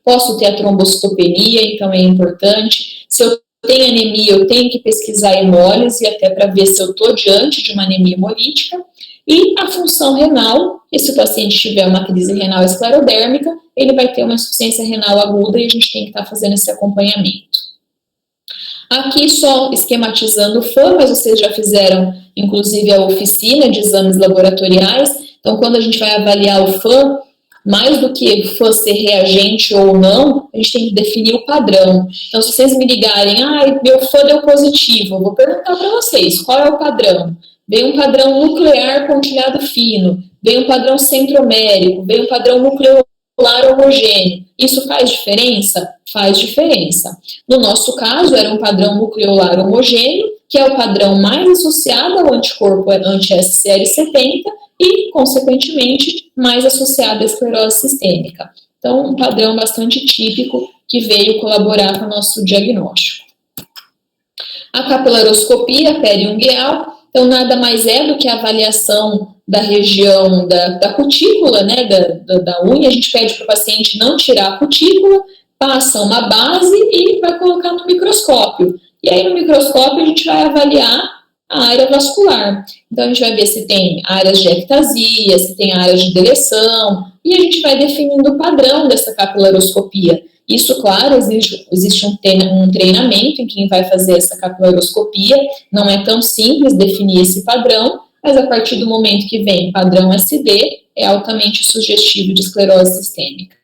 Posso ter a trombocitopenia, então é importante. Se eu tenho anemia, eu tenho que pesquisar a hemólise, até para ver se eu estou diante de uma anemia hemolítica. E a função renal, e se o paciente tiver uma crise renal esclerodérmica, ele vai ter uma insuficiência renal aguda e a gente tem que estar fazendo esse acompanhamento. Aqui só esquematizando o FAM, mas vocês já fizeram, inclusive, a oficina de exames laboratoriais. Então, quando a gente vai avaliar o FAM, mais do que FAM ser reagente ou não, a gente tem que definir o padrão. Então, se vocês me ligarem, meu FAM deu positivo, eu vou perguntar para vocês, qual é o padrão? Vem um padrão nuclear pontilhado fino, vem um padrão centromérico, vem um padrão nucleolar homogêneo. Isso faz diferença? Faz diferença. No nosso caso, era um padrão nucleolar homogêneo, que é o padrão mais associado ao anticorpo anti-SCL70 e, consequentemente, mais associado à esclerose sistêmica. Então, um padrão bastante típico que veio colaborar com o nosso diagnóstico. A capilaroscopia periungueal, então, nada mais é do que a avaliação da região da cutícula, né, da unha. A gente pede para o paciente não tirar a cutícula, passa uma base e vai colocar no microscópio. E aí, no microscópio, a gente vai avaliar a área vascular. Então, a gente vai ver se tem áreas de ectasia, se tem áreas de deleção, e a gente vai definindo o padrão dessa capilaroscopia. Isso, claro, existe um treinamento em quem vai fazer essa capilaroscopia, não é tão simples definir esse padrão, mas a partir do momento que vem padrão SD, é altamente sugestivo de esclerose sistêmica.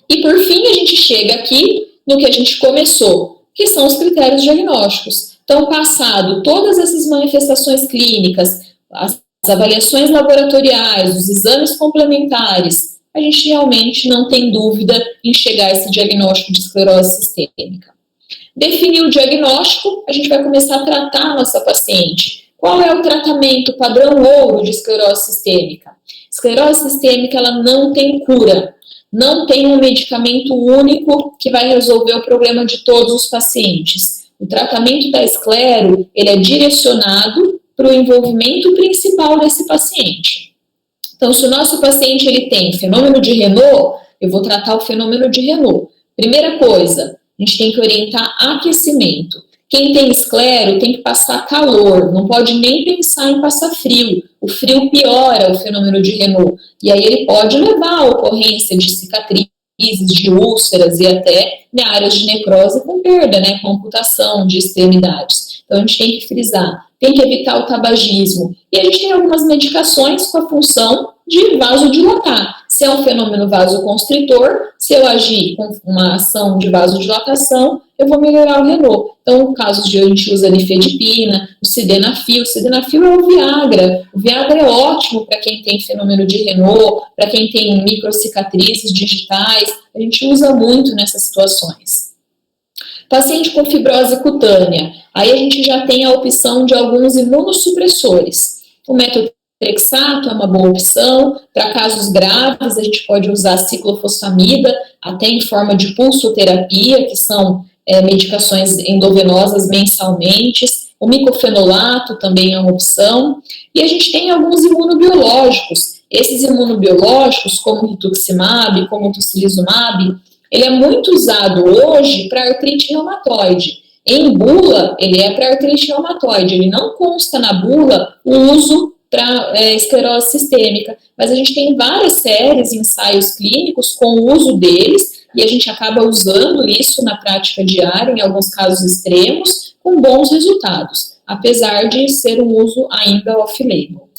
E por fim, a gente chega aqui no que a gente começou, que são os critérios diagnósticos. Então, passado todas essas manifestações clínicas, as avaliações laboratoriais, os exames complementares, a gente realmente não tem dúvida em chegar a esse diagnóstico de esclerose sistêmica. Definir o diagnóstico, a gente vai começar a tratar a nossa paciente. Qual é o tratamento padrão ouro de esclerose sistêmica? Esclerose sistêmica, ela não tem cura. Não tem um medicamento único que vai resolver o problema de todos os pacientes. O tratamento da esclero, ele é direcionado para o envolvimento principal desse paciente. Então, se o nosso paciente ele tem fenômeno de Raynaud, eu vou tratar o fenômeno de Raynaud. Primeira coisa, a gente tem que orientar aquecimento. Quem tem esclero tem que passar calor, não pode nem pensar em passar frio. O frio piora o fenômeno de Raynaud. E aí ele pode levar à ocorrência de cicatrizes, de úlceras e até áreas de necrose com perda, né, com amputação de extremidades. Então, a gente tem que frisar, tem que evitar o tabagismo. E a gente tem algumas medicações com a função de vasodilatar. Se é um fenômeno vasoconstritor, se eu agir com uma ação de vasodilatação, eu vou melhorar o Raynaud. Então, casos de a gente usa nifedipina, o sildenafil. O sildenafil é o Viagra. O Viagra é ótimo para quem tem fenômeno de Raynaud, para quem tem microcicatrizes digitais. A gente usa muito nessas situações. Paciente com fibrose cutânea. Aí a gente já tem a opção de alguns imunossupressores. O metotrexato é uma boa opção. Para casos graves, a gente pode usar ciclofosfamida, até em forma de pulsoterapia, que são medicações endovenosas mensalmente. O micofenolato também é uma opção. E a gente tem alguns imunobiológicos. Esses imunobiológicos, como o rituximab, como o tocilizumab, ele é muito usado hoje para artrite reumatoide. Em bula, ele é para artrite reumatoide. Ele não consta na bula o uso para esclerose sistêmica, mas a gente tem várias séries, ensaios clínicos com o uso deles, e a gente acaba usando isso na prática diária, em alguns casos extremos, com bons resultados, apesar de ser um uso ainda off-label.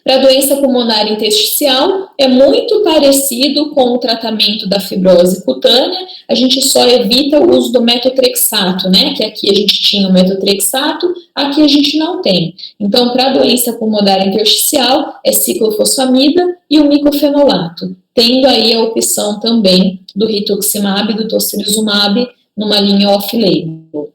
Para a doença pulmonar intersticial, é muito parecido com o tratamento da fibrose cutânea, a gente só evita o uso do metotrexato, né? Que aqui a gente tinha o metotrexato, aqui a gente não tem. Então, para a doença pulmonar intersticial, é ciclofosfamida e o micofenolato, tendo aí a opção também do rituximab e do tocilizumab numa linha off-label.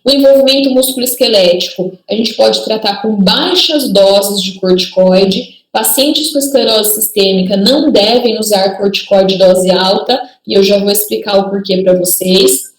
O envolvimento musculoesquelético, a gente pode tratar com baixas doses de corticoide. Pacientes com esclerose sistêmica não devem usar corticoide dose alta, e eu já vou explicar o porquê para vocês.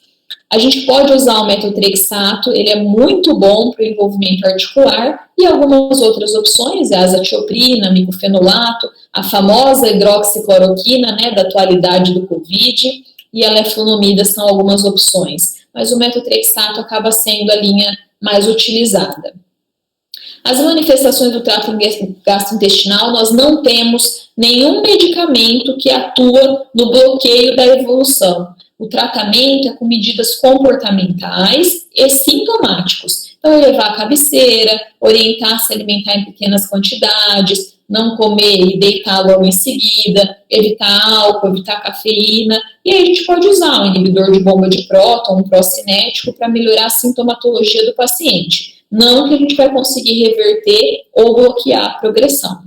A gente pode usar o metotrexato, ele é muito bom para o envolvimento articular, e algumas outras opções, a azatioprina, micofenolato, a famosa hidroxicloroquina, né, da atualidade do Covid, e a leflunomida são algumas opções, mas o metotrexato acaba sendo a linha mais utilizada. As manifestações do trato gastrointestinal, nós não temos nenhum medicamento que atua no bloqueio da evolução. O tratamento é com medidas comportamentais e sintomáticos. Então, elevar a cabeceira, orientar a se alimentar em pequenas quantidades, não comer e deitar logo em seguida, evitar álcool, evitar cafeína. E aí a gente pode usar um inibidor de bomba de próton, um procinético, para melhorar a sintomatologia do paciente. Não que a gente vai conseguir reverter ou bloquear a progressão.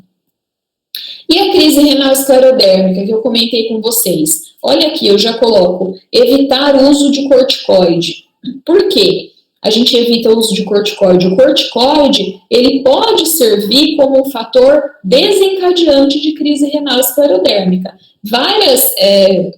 E a crise renal esclerodérmica, que eu comentei com vocês. Olha aqui, eu já coloco evitar o uso de corticoide. Por quê? A gente evita o uso de corticoide. O corticoide, ele pode servir como um fator desencadeante de crise renal esclerodérmica. Várias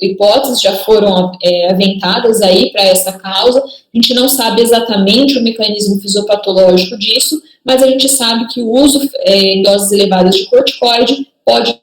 hipóteses já foram aventadas aí para essa causa. A gente não sabe exatamente o mecanismo fisiopatológico disso, mas a gente sabe que o uso em doses elevadas de corticoide pode...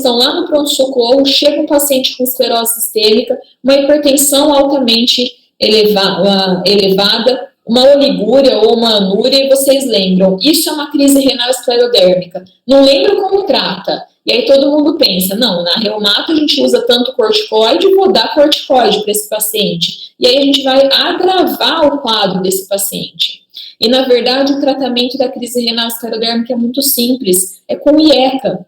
Então, lá no pronto-socorro, chega um paciente com esclerose sistêmica, uma hipertensão altamente elevada, uma oligúria ou uma anúria, e vocês lembram, isso é uma crise renal esclerodérmica. Não lembram como trata. E aí todo mundo pensa, não, na reumato a gente usa tanto corticoide, vou dar corticoide para esse paciente. E aí a gente vai agravar o quadro desse paciente. E, na verdade, o tratamento da crise renal esclerodérmica é muito simples, é com IECA,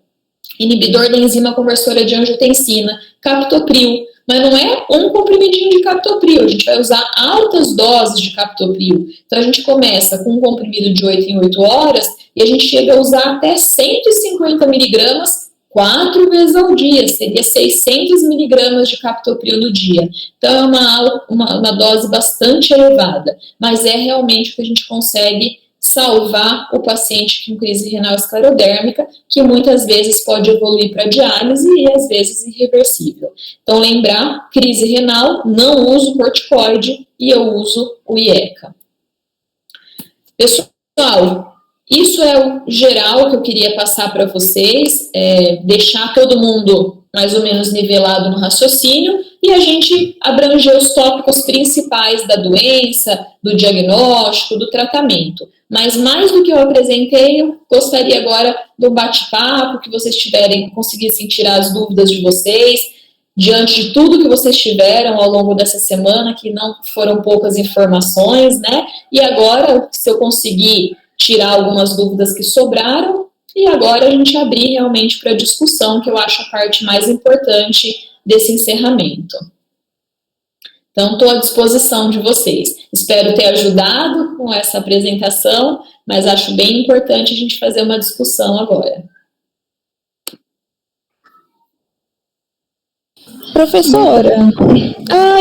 inibidor da enzima conversora de angiotensina, captopril, mas não é um comprimidinho de captopril, a gente vai usar altas doses de captopril. Então a gente começa com um comprimido de 8 em 8 horas e a gente chega a usar até 150 miligramas 4 vezes ao dia, seria 600 miligramas de captopril no dia. Então é uma dose bastante elevada, mas é realmente o que a gente consegue salvar o paciente com crise renal esclerodérmica, que muitas vezes pode evoluir para diálise e às vezes irreversível. Então, lembrar, crise renal, não uso corticoide e eu uso o IECA. Pessoal, isso é o geral que eu queria passar para vocês, deixar todo mundo mais ou menos nivelado no raciocínio, e a gente abranger os tópicos principais da doença, do diagnóstico, do tratamento. Mas mais do que eu apresentei, eu gostaria agora do bate-papo, que vocês conseguissem tirar as dúvidas de vocês, diante de tudo que vocês tiveram ao longo dessa semana, que não foram poucas informações, né? E agora, se eu conseguir tirar algumas dúvidas que sobraram, e agora a gente abrir realmente para a discussão, que eu acho a parte mais importante desse encerramento. Então, estou à disposição de vocês. Espero ter ajudado com essa apresentação, mas acho bem importante a gente fazer uma discussão agora. Professora.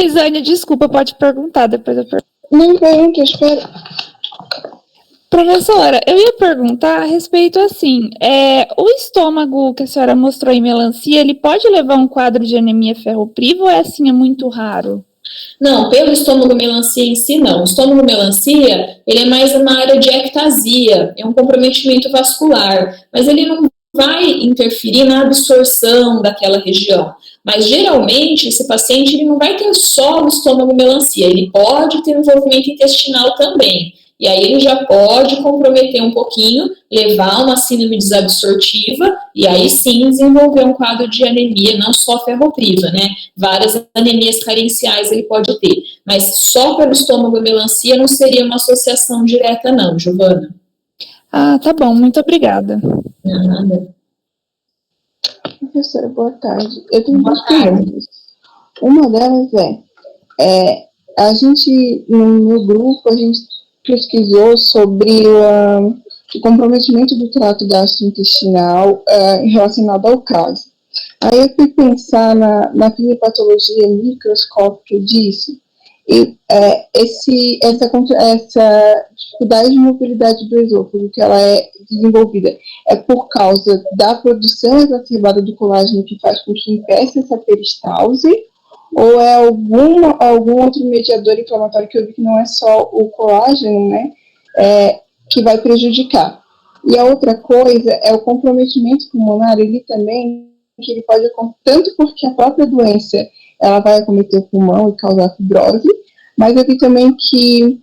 Isânia, desculpa, pode perguntar, depois eu pergunto. Não pergunta, espera. Professora, eu ia perguntar a respeito assim, o estômago que a senhora mostrou em melancia, ele pode levar um quadro de anemia ferropriva ou assim, é muito raro? Não, pelo estômago melancia em si, não. O estômago melancia, ele é mais na área de ectasia, é um comprometimento vascular, mas ele não vai interferir na absorção daquela região. Mas, geralmente, esse paciente ele não vai ter só o estômago melancia, ele pode ter um envolvimento intestinal também. E aí ele já pode comprometer um pouquinho, levar uma síndrome desabsortiva e aí sim desenvolver um quadro de anemia, não só ferropriva, né? Várias anemias carenciais ele pode ter. Mas só pelo estômago melancia não seria uma associação direta não, Giovana. Ah, tá bom, muito obrigada. Nada. Professora, boa tarde. Eu tenho duas perguntas. Uma delas a gente, no meu grupo, a gente pesquisou sobre o comprometimento do trato gastrointestinal relacionado ao caso. Aí eu fui pensar na fisiopatologia microscópica disso, e essa dificuldade de mobilidade do esôfago que ela é desenvolvida é por causa da produção exacerbada do colágeno que faz com que impeça essa peristalse, ou é algum outro mediador inflamatório que eu vi que não é só o colágeno, né, que vai prejudicar. E a outra coisa é o comprometimento pulmonar, ele também, que ele pode acontecer, tanto porque a própria doença, ela vai acometer o pulmão e causar fibrose, mas eu vi também que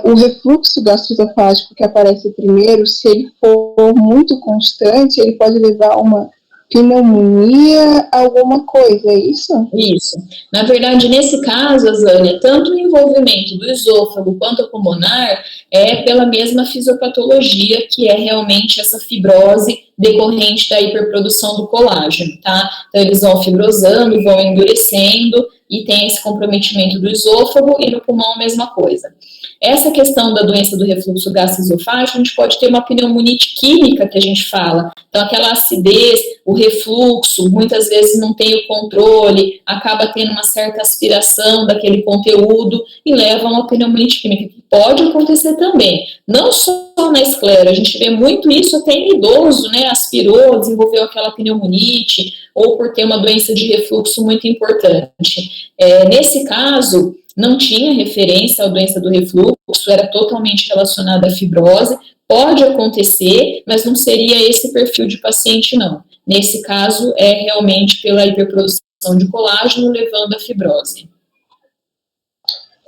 o refluxo gastroesofágico que aparece primeiro, se ele for muito constante, ele pode levar a uma pneumonia, alguma coisa, é isso? Isso. Na verdade, nesse caso, Azânia, tanto o envolvimento do esôfago quanto o pulmonar é pela mesma fisiopatologia, que é realmente essa fibrose decorrente da hiperprodução do colágeno, tá? Então, eles vão fibrosando, vão endurecendo e tem esse comprometimento do esôfago e no pulmão a mesma coisa. Essa questão da doença do refluxo gastroesofágico, a gente pode ter uma pneumonite química, que a gente fala. Então, aquela acidez, o refluxo, muitas vezes não tem o controle, acaba tendo uma certa aspiração daquele conteúdo e leva a uma pneumonite química, que pode acontecer também. Não só na esclera, a gente vê muito isso até em idoso, né? Aspirou, desenvolveu aquela pneumonite, ou por ter uma doença de refluxo muito importante. Nesse caso, não tinha referência à doença do refluxo, era totalmente relacionada à fibrose, pode acontecer, mas não seria esse perfil de paciente, não. Nesse caso, é realmente pela hiperprodução de colágeno levando à fibrose.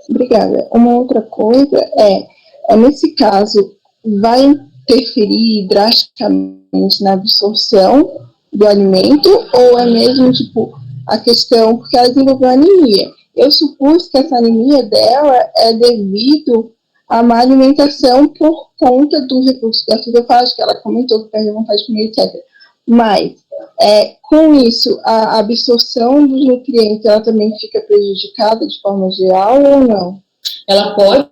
Obrigada. Uma outra coisa nesse caso, vai interferir drasticamente na absorção do alimento, ou é mesmo, a questão, porque ela desenvolveu anemia. Eu supus que essa anemia dela é devido a má alimentação por conta do refluxo gastroesofágico, que ela comentou que perde a vontade de comer, etc. Mas, com isso, a absorção dos nutrientes, ela também fica prejudicada de forma geral ou não? Ela pode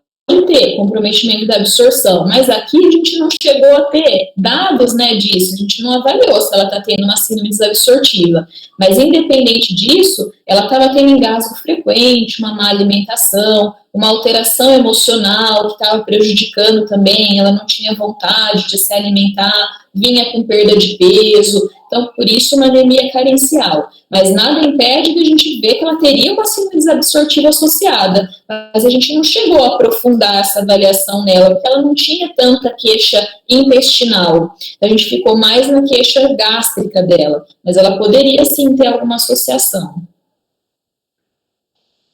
ter comprometimento da absorção, mas aqui a gente não chegou a ter dados, né, disso, a gente não avaliou se ela está tendo uma síndrome desabsortiva, mas independente disso, ela estava tendo engasgo frequente, uma má alimentação, uma alteração emocional que estava prejudicando também, ela não tinha vontade de se alimentar, vinha com perda de peso, então por isso uma anemia carencial, mas nada impede de a gente ver que ela teria uma síndrome desabsortiva associada, mas a gente não chegou a aprofundar essa avaliação nela, porque ela não tinha tanta queixa intestinal, a gente ficou mais na queixa gástrica dela, mas ela poderia sim ter alguma associação.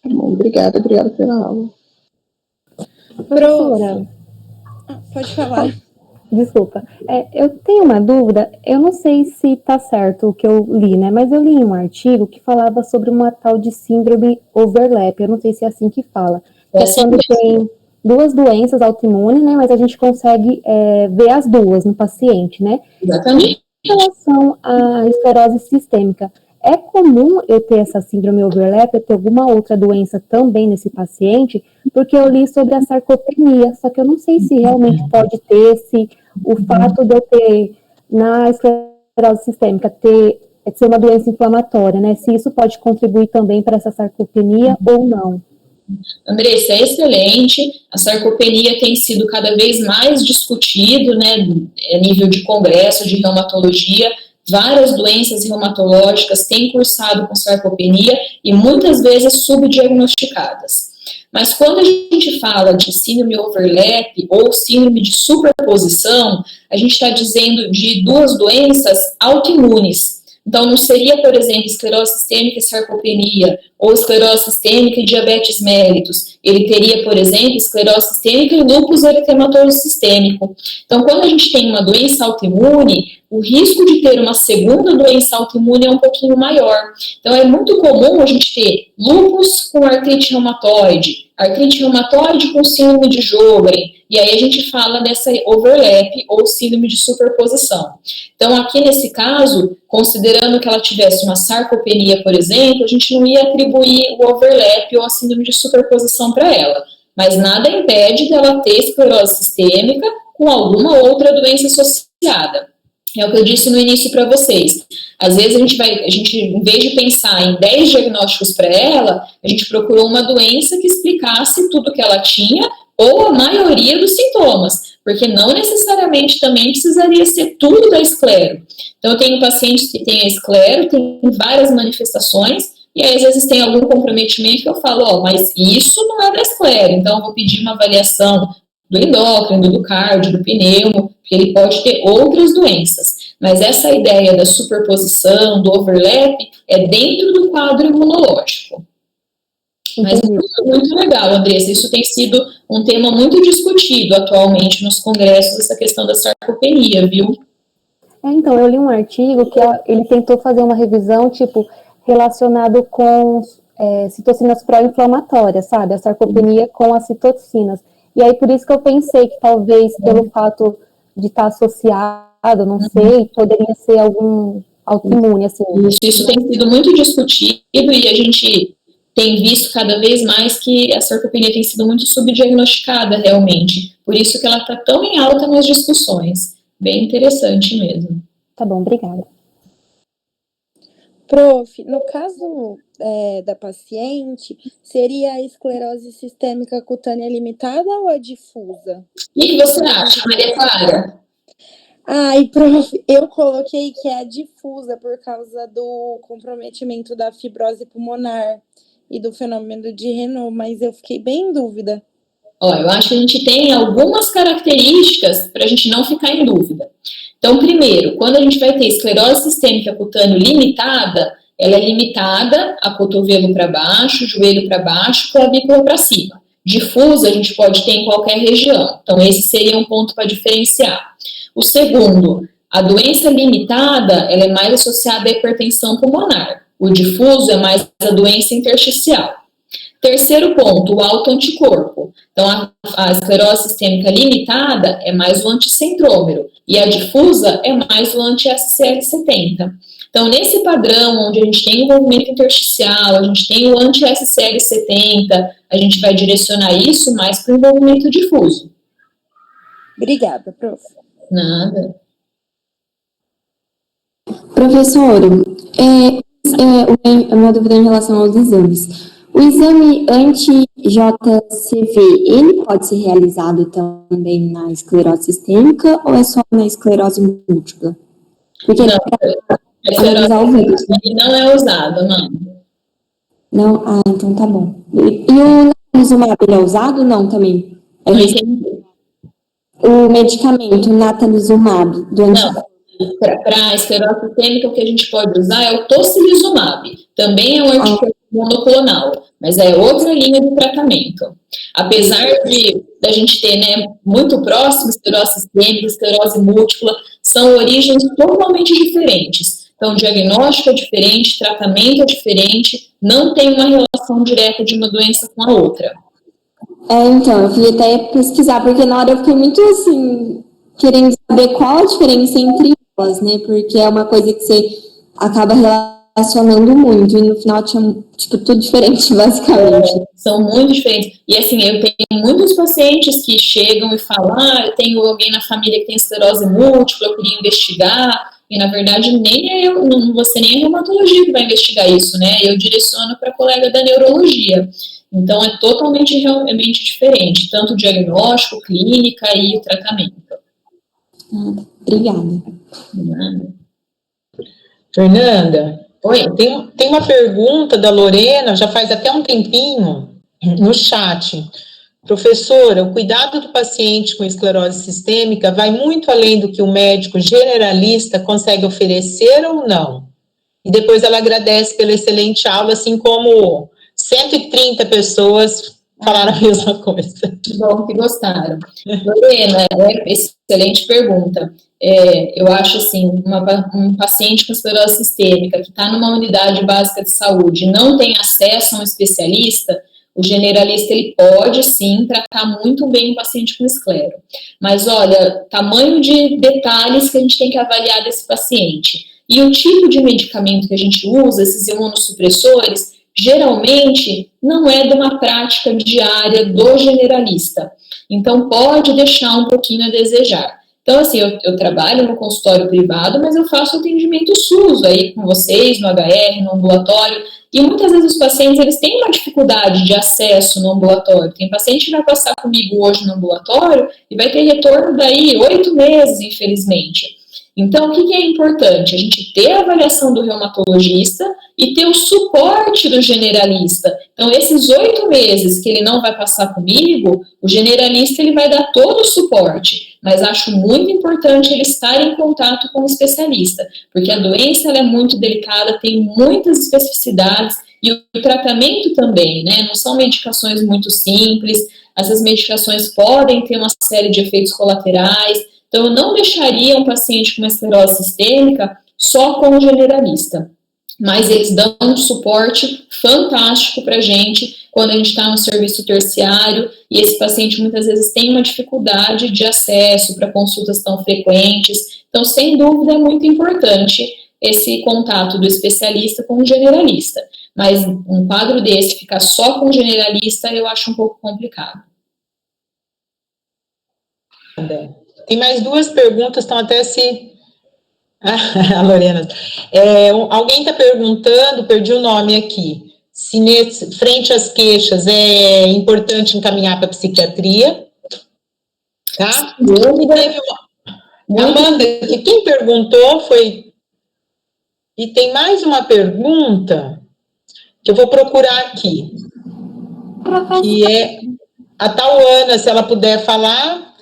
Bom, obrigada pela aula. Professora, Pode falar. desculpa, eu tenho uma dúvida, eu não sei se está certo o que eu li, né, mas eu li um artigo que falava sobre uma tal de síndrome overlap, eu não sei se é assim que fala, que é quando tem duas doenças autoimunes, né, mas a gente consegue ver as duas no paciente, né? Exatamente. Em relação à esclerose sistêmica, é comum eu ter essa síndrome overlap, eu ter alguma outra doença também nesse paciente, porque eu li sobre a sarcopenia, só que eu não sei se realmente pode ter, se o fato de eu ter, na esclerose sistêmica, ser uma doença inflamatória, né, se isso pode contribuir também para essa sarcopenia ou não. Andressa, é excelente. A sarcopenia tem sido cada vez mais discutido, né, a nível de congresso de reumatologia. Várias doenças reumatológicas têm cursado com sarcopenia e muitas vezes subdiagnosticadas. Mas quando a gente fala de síndrome overlap ou síndrome de superposição, a gente está dizendo de duas doenças autoimunes. Então, não seria, por exemplo, esclerose sistêmica e sarcopenia, ou esclerose sistêmica e diabetes mellitus. Ele teria, por exemplo, esclerose sistêmica e lúpus eritematoso sistêmico. Então, quando a gente tem uma doença autoimune, o risco de ter uma segunda doença autoimune é um pouquinho maior. Então, é muito comum a gente ter lúpus com artrite reumatoide com síndrome de Sjögren, e aí a gente fala dessa overlap ou síndrome de superposição. Então, aqui nesse caso, considerando que ela tivesse uma sarcopenia, por exemplo, a gente não ia atribuir o overlap ou a síndrome de superposição para ela, mas nada impede dela ter esclerose sistêmica com alguma outra doença associada. É o que eu disse no início para vocês. Às vezes a gente, em vez de pensar em 10 diagnósticos para ela, a gente procurou uma doença que explicasse tudo que ela tinha ou a maioria dos sintomas, porque não necessariamente também precisaria ser tudo da esclero. Então eu tenho pacientes que têm a esclero, tem várias manifestações, e aí às vezes tem algum comprometimento que eu falo, mas isso não é da esclero, então eu vou pedir uma avaliação do endócrino, do cardio, do pneumo, porque ele pode ter outras doenças. Mas essa ideia da superposição, do overlap, é dentro do quadro imunológico. Mas muito legal, Andressa, isso tem sido um tema muito discutido atualmente nos congressos, essa questão da sarcopenia, viu? Então, eu li um artigo que ele tentou fazer uma revisão, relacionado com citocinas pró-inflamatórias, sabe? A sarcopenia com as citocinas. E aí, por isso que eu pensei que talvez, pelo fato de estar associado, não sei, poderia ser algum autoimune, assim. Isso tem sido muito discutido e a gente tem visto cada vez mais que a sarcopenia tem sido muito subdiagnosticada, realmente. Por isso que ela está tão em alta nas discussões. Bem interessante mesmo. Tá bom, obrigada. Prof, no caso da paciente, seria a esclerose sistêmica cutânea limitada ou a difusa? O que você acha, Maria Clara? Ai, prof, eu coloquei que é a difusa por causa do comprometimento da fibrose pulmonar e do fenômeno de Renault, mas eu fiquei bem em dúvida. Eu acho que a gente tem algumas características para a gente não ficar em dúvida. Então, primeiro, quando a gente vai ter esclerose sistêmica cutânea limitada, ela é limitada a cotovelo para baixo, joelho para baixo, clavícula para cima. Difusa a gente pode ter em qualquer região. Então, esse seria um ponto para diferenciar. O segundo, a doença limitada, ela é mais associada à hipertensão pulmonar. O difuso é mais a doença intersticial. Terceiro ponto, o autoanticorpo. Então, a esclerose sistêmica limitada é mais o anticentrômero e a difusa é mais o anti-SCL70. Então, nesse padrão, onde a gente tem envolvimento intersticial, a gente tem o anti-SCL70, a gente vai direcionar isso mais para o envolvimento difuso. Obrigada, prof. Nada. Professor, uma dúvida em relação aos exames. O exame anti-JCV, ele pode ser realizado também na esclerose sistêmica ou é só na esclerose múltipla? Porque não, a esclerose ele não é usado, não. Não? Ah, então tá bom. E o natalizumab, ele é usado? Não, também. Não entendi. O medicamento natalizumab do Não. Para a esclerose sistêmica, o que a gente pode usar é o tocilizumab. Também é um anticorpo monoclonal, mas é outra linha de tratamento. Apesar da gente ter, muito próximo esclerose sistêmica, esclerose múltipla, são origens totalmente diferentes. Então, o diagnóstico é diferente, tratamento é diferente, não tem uma relação direta de uma doença com a outra. Então, eu fui até pesquisar, porque na hora eu fiquei muito, assim, querendo saber qual a diferença entre elas, né? Porque é uma coisa que você acaba relacionando muito, e no final tinha, tudo diferente, basicamente. São muito diferentes. E, assim, eu tenho muitos pacientes que chegam e falam, eu tenho alguém na família que tem esclerose múltipla, eu queria investigar, e na verdade nem eu, não você nem a reumatologia que vai investigar isso, né? Eu direciono para a colega da neurologia. Então é totalmente realmente diferente, tanto o diagnóstico, clínica e o tratamento. Obrigada. Fernanda, Oi. tem uma pergunta da Lorena, já faz até um tempinho, no chat. Professora, o cuidado do paciente com esclerose sistêmica vai muito além do que o médico generalista consegue oferecer ou não? E depois ela agradece pela excelente aula, assim como 130 pessoas falaram a mesma coisa. Bom que gostaram. Lorena, excelente pergunta. Eu acho assim, um paciente com esclerose sistêmica que está numa unidade básica de saúde e não tem acesso a um especialista, o generalista ele pode sim tratar muito bem o paciente com esclero. Mas olha, tamanho de detalhes que a gente tem que avaliar desse paciente. E o tipo de medicamento que a gente usa, esses imunossupressores, geralmente não é de uma prática diária do generalista. Então, pode deixar um pouquinho a desejar. Então, assim, eu trabalho no consultório privado, mas eu faço atendimento SUS aí com vocês, no HR, no ambulatório, e muitas vezes os pacientes, eles têm uma dificuldade de acesso no ambulatório. Tem paciente que vai passar comigo hoje no ambulatório e vai ter retorno daí 8 meses, infelizmente. Então, o que é importante? A gente ter a avaliação do reumatologista e ter o suporte do generalista. Então, esses 8 meses que ele não vai passar comigo, o generalista ele vai dar todo o suporte. Mas acho muito importante ele estar em contato com o especialista, porque a doença ela é muito delicada, tem muitas especificidades e o tratamento também, né? Não são medicações muito simples, essas medicações podem ter uma série de efeitos colaterais. Então, eu não deixaria um paciente com uma esclerose sistêmica só com o generalista. Mas eles dão um suporte fantástico para a gente quando a gente está no serviço terciário e esse paciente muitas vezes tem uma dificuldade de acesso para consultas tão frequentes. Então, sem dúvida, é muito importante esse contato do especialista com o generalista. Mas um quadro desse, ficar só com o generalista, eu acho um pouco complicado. Tem mais 2 perguntas, estão até se... a Lorena. Alguém está perguntando, perdi o nome aqui, se frente às queixas é importante encaminhar para a psiquiatria, tá? Amanda, que quem perguntou foi... E tem mais uma pergunta que eu vou procurar aqui, que é a Tauana, se ela puder falar...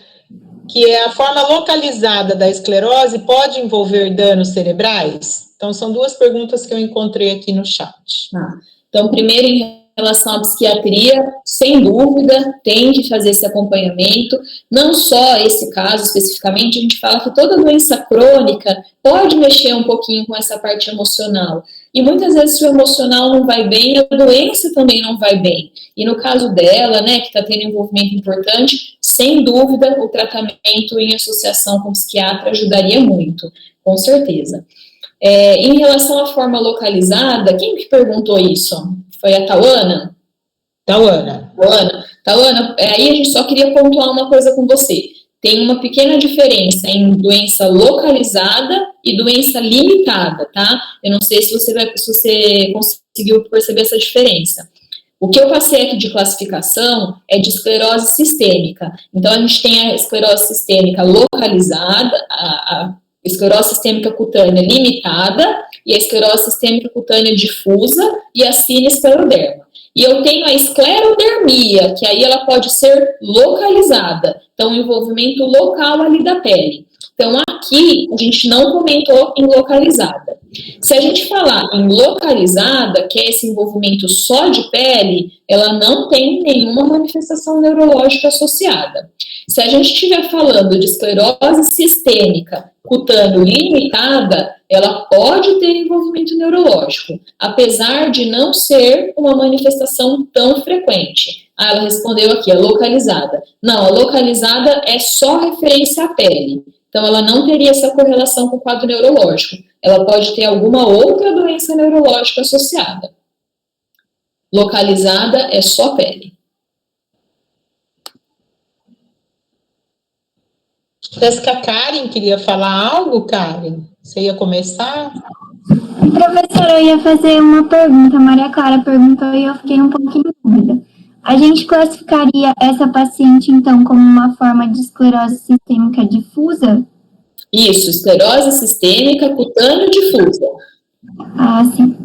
que é a forma localizada da esclerose pode envolver danos cerebrais? Então, são 2 perguntas que eu encontrei aqui no chat. Então, primeiro, em relação à psiquiatria, sem dúvida, tem que fazer esse acompanhamento. Não só esse caso especificamente, a gente fala que toda doença crônica pode mexer um pouquinho com essa parte emocional. E muitas vezes, se o emocional não vai bem, a doença também não vai bem. E no caso dela, né, que está tendo envolvimento importante, sem dúvida, o tratamento em associação com o psiquiatra ajudaria muito, com certeza. Em relação à forma localizada, quem que perguntou isso? Foi a Tauana? Tauana, aí a gente só queria pontuar uma coisa com você. Tem uma pequena diferença em doença localizada e doença limitada, tá? Eu não sei se você conseguiu perceber essa diferença. O que eu passei aqui de classificação é de esclerose sistêmica. Então, a gente tem a esclerose sistêmica localizada, a esclerose sistêmica cutânea limitada e a esclerose sistêmica cutânea difusa e a sinescleroderma. E eu tenho a esclerodermia, que aí ela pode ser localizada. Então, o envolvimento local ali da pele. Então, aqui, a gente não comentou em localizada. Se a gente falar em localizada, que é esse envolvimento só de pele, ela não tem nenhuma manifestação neurológica associada. Se a gente estiver falando de esclerose sistêmica cutâneo limitada, ela pode ter envolvimento neurológico, apesar de não ser uma manifestação tão frequente. Ela respondeu aqui, a localizada. Não, a localizada é só referência à pele. Então, ela não teria essa correlação com o quadro neurológico. Ela pode ter alguma outra doença neurológica associada. Localizada é só pele. Parece que a Karen queria falar algo, Karen? Você ia começar? Professora, eu ia fazer uma pergunta. A Maria Clara perguntou e eu fiquei um pouquinho em dúvida. A gente classificaria essa paciente, então, como uma forma de esclerose sistêmica difusa? Isso, esclerose sistêmica cutânea difusa. Ah, sim.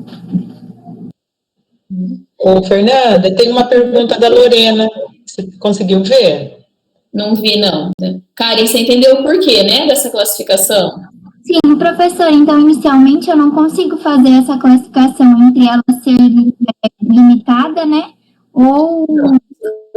Ô, Fernanda, tem uma pergunta da Lorena. Você conseguiu ver? Não vi, não. Karen, você entendeu o porquê, né, dessa classificação? Sim, professora, então, inicialmente eu não consigo fazer essa classificação entre ela ser limitada, né? Ou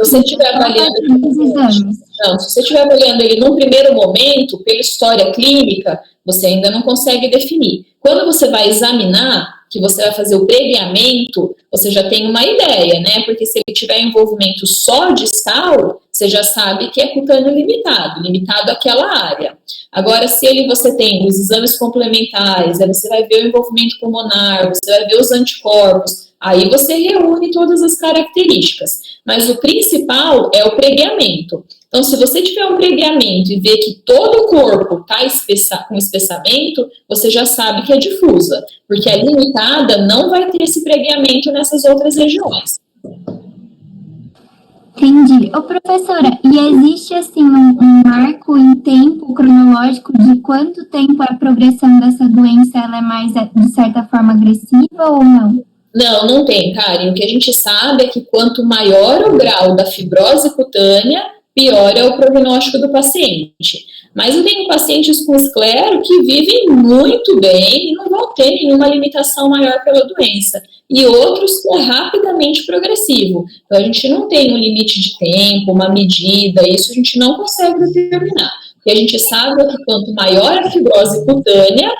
Se você estiver avaliando os exames. Não, se você estiver avaliando ele num primeiro momento, pela história clínica, você ainda não consegue definir. Quando você vai examinar, que você vai fazer o preguiamento, você já tem uma ideia, né? Porque se ele tiver envolvimento só distal, você já sabe que é cutâneo limitado àquela área. Agora, se você tem os exames complementares, aí você vai ver o envolvimento pulmonar, você vai ver os anticorpos, aí você reúne todas as características. Mas o principal é o preguiamento. Então, se você tiver um preguiamento e ver que todo o corpo está com espessamento, você já sabe que é difusa, porque a limitada não vai ter esse preguiamento nessas outras regiões. Entendi. Ô, professora, e existe, assim, um marco em tempo cronológico de quanto tempo a progressão dessa doença ela é mais, de certa forma, agressiva ou não? Não, não tem, Karen. O que a gente sabe é que quanto maior o grau da fibrose cutânea, pior é o prognóstico do paciente. Mas eu tenho pacientes com esclero que vivem muito bem e não vão ter nenhuma limitação maior pela doença. E outros que é rapidamente progressivo. Então, a gente não tem um limite de tempo, uma medida, isso a gente não consegue determinar. O que a gente sabe é que quanto maior a fibrose cutânea,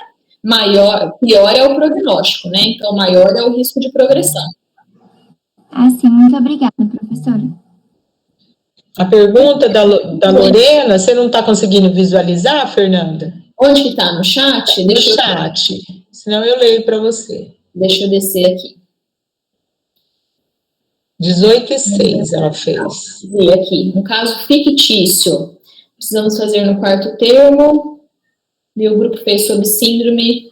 pior é o prognóstico, né? Então, maior é o risco de progressão. Ah, sim. Muito obrigada, professora. A pergunta da Lorena, você não está conseguindo visualizar, Fernanda? Onde que está? No chat? No chat. Senão eu leio para você. Deixa eu descer aqui. 18:06 ela fez. E aqui, um caso fictício. Precisamos fazer no quarto termo. E o grupo fez sobre síndrome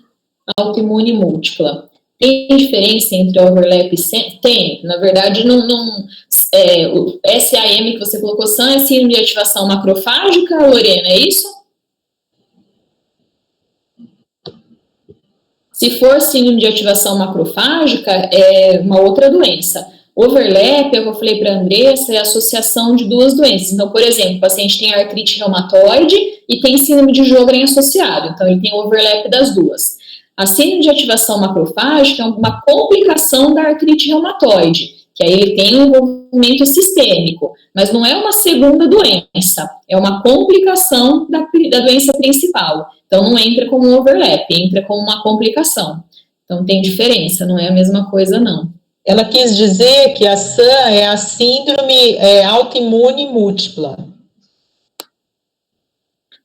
autoimune múltipla. Tem diferença entre overlap e tem? Na verdade, o SAM que você colocou, SAM, é síndrome de ativação macrofágica, Lorena, é isso? Se for síndrome de ativação macrofágica, é uma outra doença. Overlap, é o que eu falei para a Andressa, é a associação de duas doenças. Então, por exemplo, o paciente tem artrite reumatoide e tem síndrome de Sjögren associado. Então, ele tem overlap das duas. A síndrome de ativação macrofágica é uma complicação da artrite reumatoide, que aí ele tem um envolvimento sistêmico, mas não é uma segunda doença, é uma complicação da doença principal. Então, não entra como um overlap, entra como uma complicação. Então, tem diferença, não é a mesma coisa, não. Ela quis dizer que a SAM é a síndrome autoimune múltipla.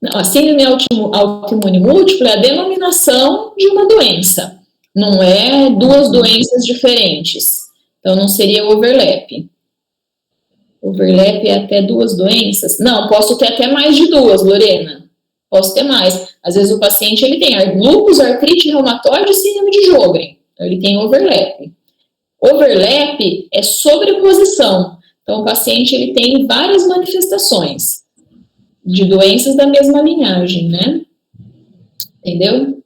Não, a síndrome autoimune múltipla é a denominação de uma doença, não é duas doenças diferentes. Então, não seria overlap. Overlap é até duas doenças? Não, posso ter até mais de duas, Lorena. Posso ter mais. Às vezes o paciente ele tem lúpus, artrite reumatoide e síndrome de Sjögren. Então, ele tem overlap. Overlap é sobreposição. Então, o paciente ele tem várias manifestações de doenças da mesma linhagem, né? Entendeu?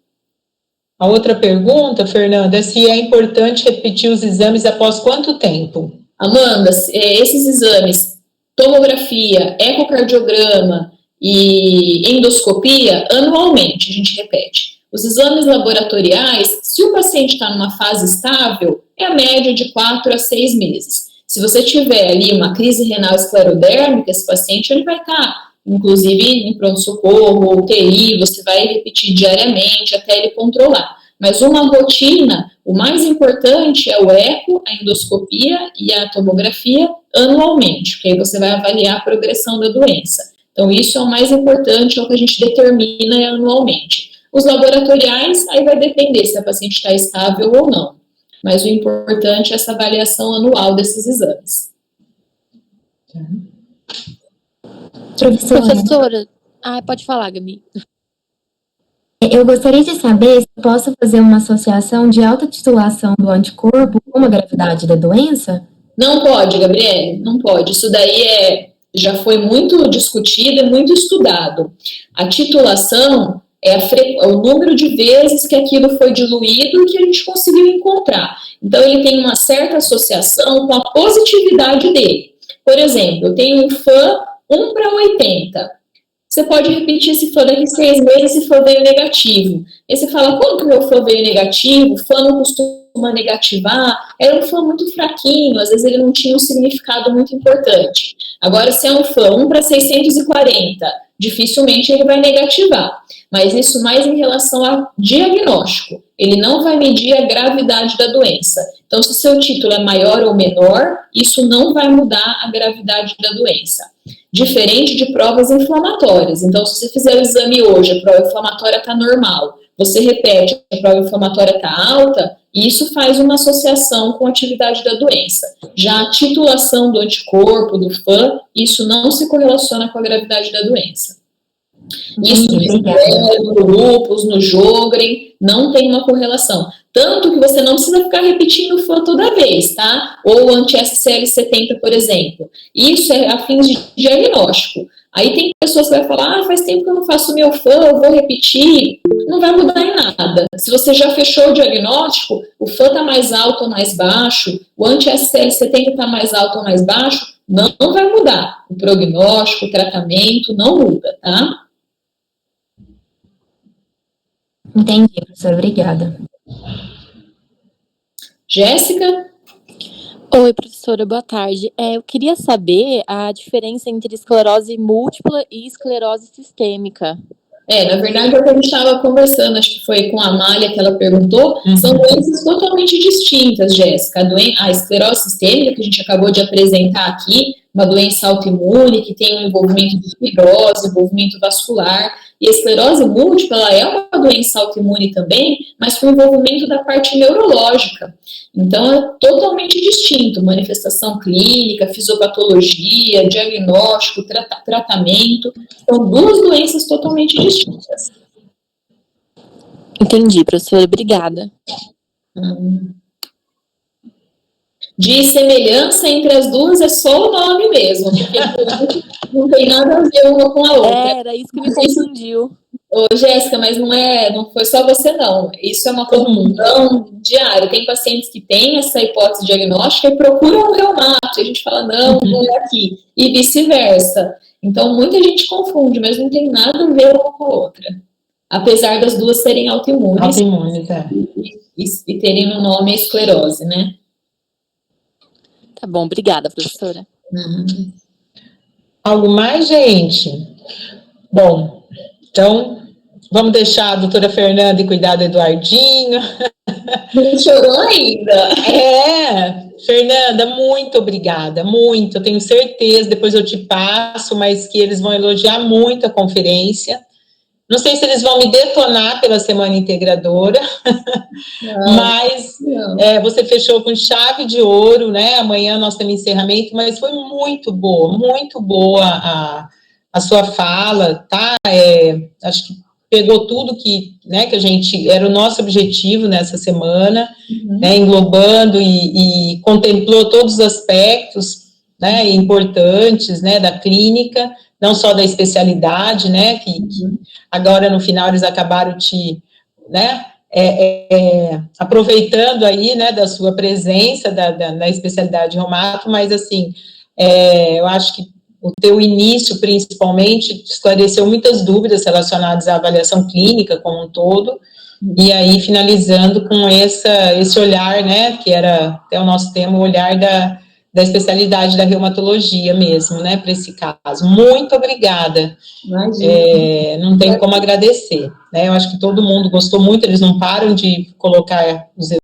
A outra pergunta, Fernanda, é se é importante repetir os exames após quanto tempo? Amanda, esses exames, tomografia, ecocardiograma e endoscopia, anualmente a gente repete. Os exames laboratoriais, se o paciente está numa fase estável, é a média de 4 a 6 meses. Se você tiver ali uma crise renal esclerodérmica, esse paciente ele vai estar, inclusive, em pronto-socorro ou UTI, você vai repetir diariamente até ele controlar. Mas uma rotina, o mais importante é o eco, a endoscopia e a tomografia anualmente, porque aí você vai avaliar a progressão da doença. Então, isso é o mais importante, é o que a gente determina anualmente. Os laboratoriais, aí vai depender se a paciente está estável ou não. Mas o importante é essa avaliação anual desses exames. Professora. Pode falar, Gabi. Eu gostaria de saber se posso fazer uma associação de alta titulação do anticorpo com a gravidade da doença? Não pode, Gabriele, não pode. Isso daí já foi muito discutido e muito estudado. A titulação é o número de vezes que aquilo foi diluído e que a gente conseguiu encontrar. Então, ele tem uma certa associação com a positividade dele. Por exemplo, eu tenho um fã 1:80. Você pode repetir esse fã daqui 6 meses se for veio negativo. Aí você fala, como que meu fã veio negativo? O fã não costuma negativar. Era um fã muito fraquinho, às vezes ele não tinha um significado muito importante. Agora, se é um fã 1:640, dificilmente ele vai negativar. Mas isso mais em relação a diagnóstico. Ele não vai medir a gravidade da doença. Então, se o seu título é maior ou menor, isso não vai mudar a gravidade da doença. Diferente de provas inflamatórias. Então, se você fizer o exame hoje, a prova inflamatória está normal, você repete, a prova inflamatória está alta, e isso faz uma associação com a atividade da doença. Já a titulação do anticorpo, do FAM, isso não se correlaciona com a gravidade da doença. Isso no lúpus, no Sjögren, não tem uma correlação. Tanto que você não precisa ficar repetindo o FAM toda vez, tá? Ou o anti-SCL70, por exemplo. Isso é a fins de diagnóstico. Aí tem pessoas que vão falar, faz tempo que eu não faço meu FAM, eu vou repetir. Não vai mudar em nada. Se você já fechou o diagnóstico, o FAM está mais alto ou mais baixo, o anti-SCL70 está mais alto ou mais baixo, não vai mudar. O prognóstico, o tratamento, não muda, tá? Entendi, professora. Obrigada. Jéssica? Oi, professora, boa tarde. Eu queria saber a diferença entre esclerose múltipla e esclerose sistêmica. Na verdade, é o que a gente estava conversando, acho que foi com a Amália que ela perguntou, são doenças totalmente distintas, Jéssica. A esclerose sistêmica, que a gente acabou de apresentar aqui, uma doença autoimune que tem um envolvimento de fibrose, envolvimento vascular, e a esclerose múltipla, ela é uma doença autoimune também, mas com envolvimento da parte neurológica. Então, é totalmente distinto, manifestação clínica, fisiopatologia, diagnóstico, tratamento, são duas doenças totalmente distintas. Entendi, professora, obrigada. De semelhança entre as duas é só o nome mesmo, porque não tem nada a ver uma com a outra. Era isso que me confundiu. Ô, Jéssica, mas não foi só você não, isso é uma confusão diária, tem pacientes que têm essa hipótese diagnóstica e procuram um reumato, e a gente fala, não é aqui, e vice-versa. Então, muita gente confunde, mas não tem nada a ver uma com a outra. Apesar das duas serem autoimunes. Autoimunes, e terem no nome a esclerose, né? Tá bom, obrigada, professora. Algo mais, gente? Bom, então, vamos deixar a doutora Fernanda cuidar do Eduardinho. Não chorou ainda. Fernanda, muito obrigada, muito. Eu tenho certeza, depois eu te passo, mas que eles vão elogiar muito a conferência. Não sei se eles vão me detonar pela Semana Integradora, mas você fechou com chave de ouro, né? Amanhã nós temos encerramento, mas foi muito boa a sua fala, tá? Acho que pegou tudo que a gente, era o nosso objetivo nessa semana, né? Englobando e contemplou todos os aspectos, né, importantes, né, da clínica, não só da especialidade, né, que agora no final eles acabaram aproveitando aí, né, da sua presença da especialidade de reumato, mas assim, eu acho que o teu início, principalmente, esclareceu muitas dúvidas relacionadas à avaliação clínica como um todo, e aí finalizando com esse olhar, né, que era até o nosso tema, o olhar da especialidade da reumatologia mesmo, né, para esse caso. Muito obrigada. Não tem como agradecer, né, eu acho que todo mundo gostou muito, eles não param de colocar os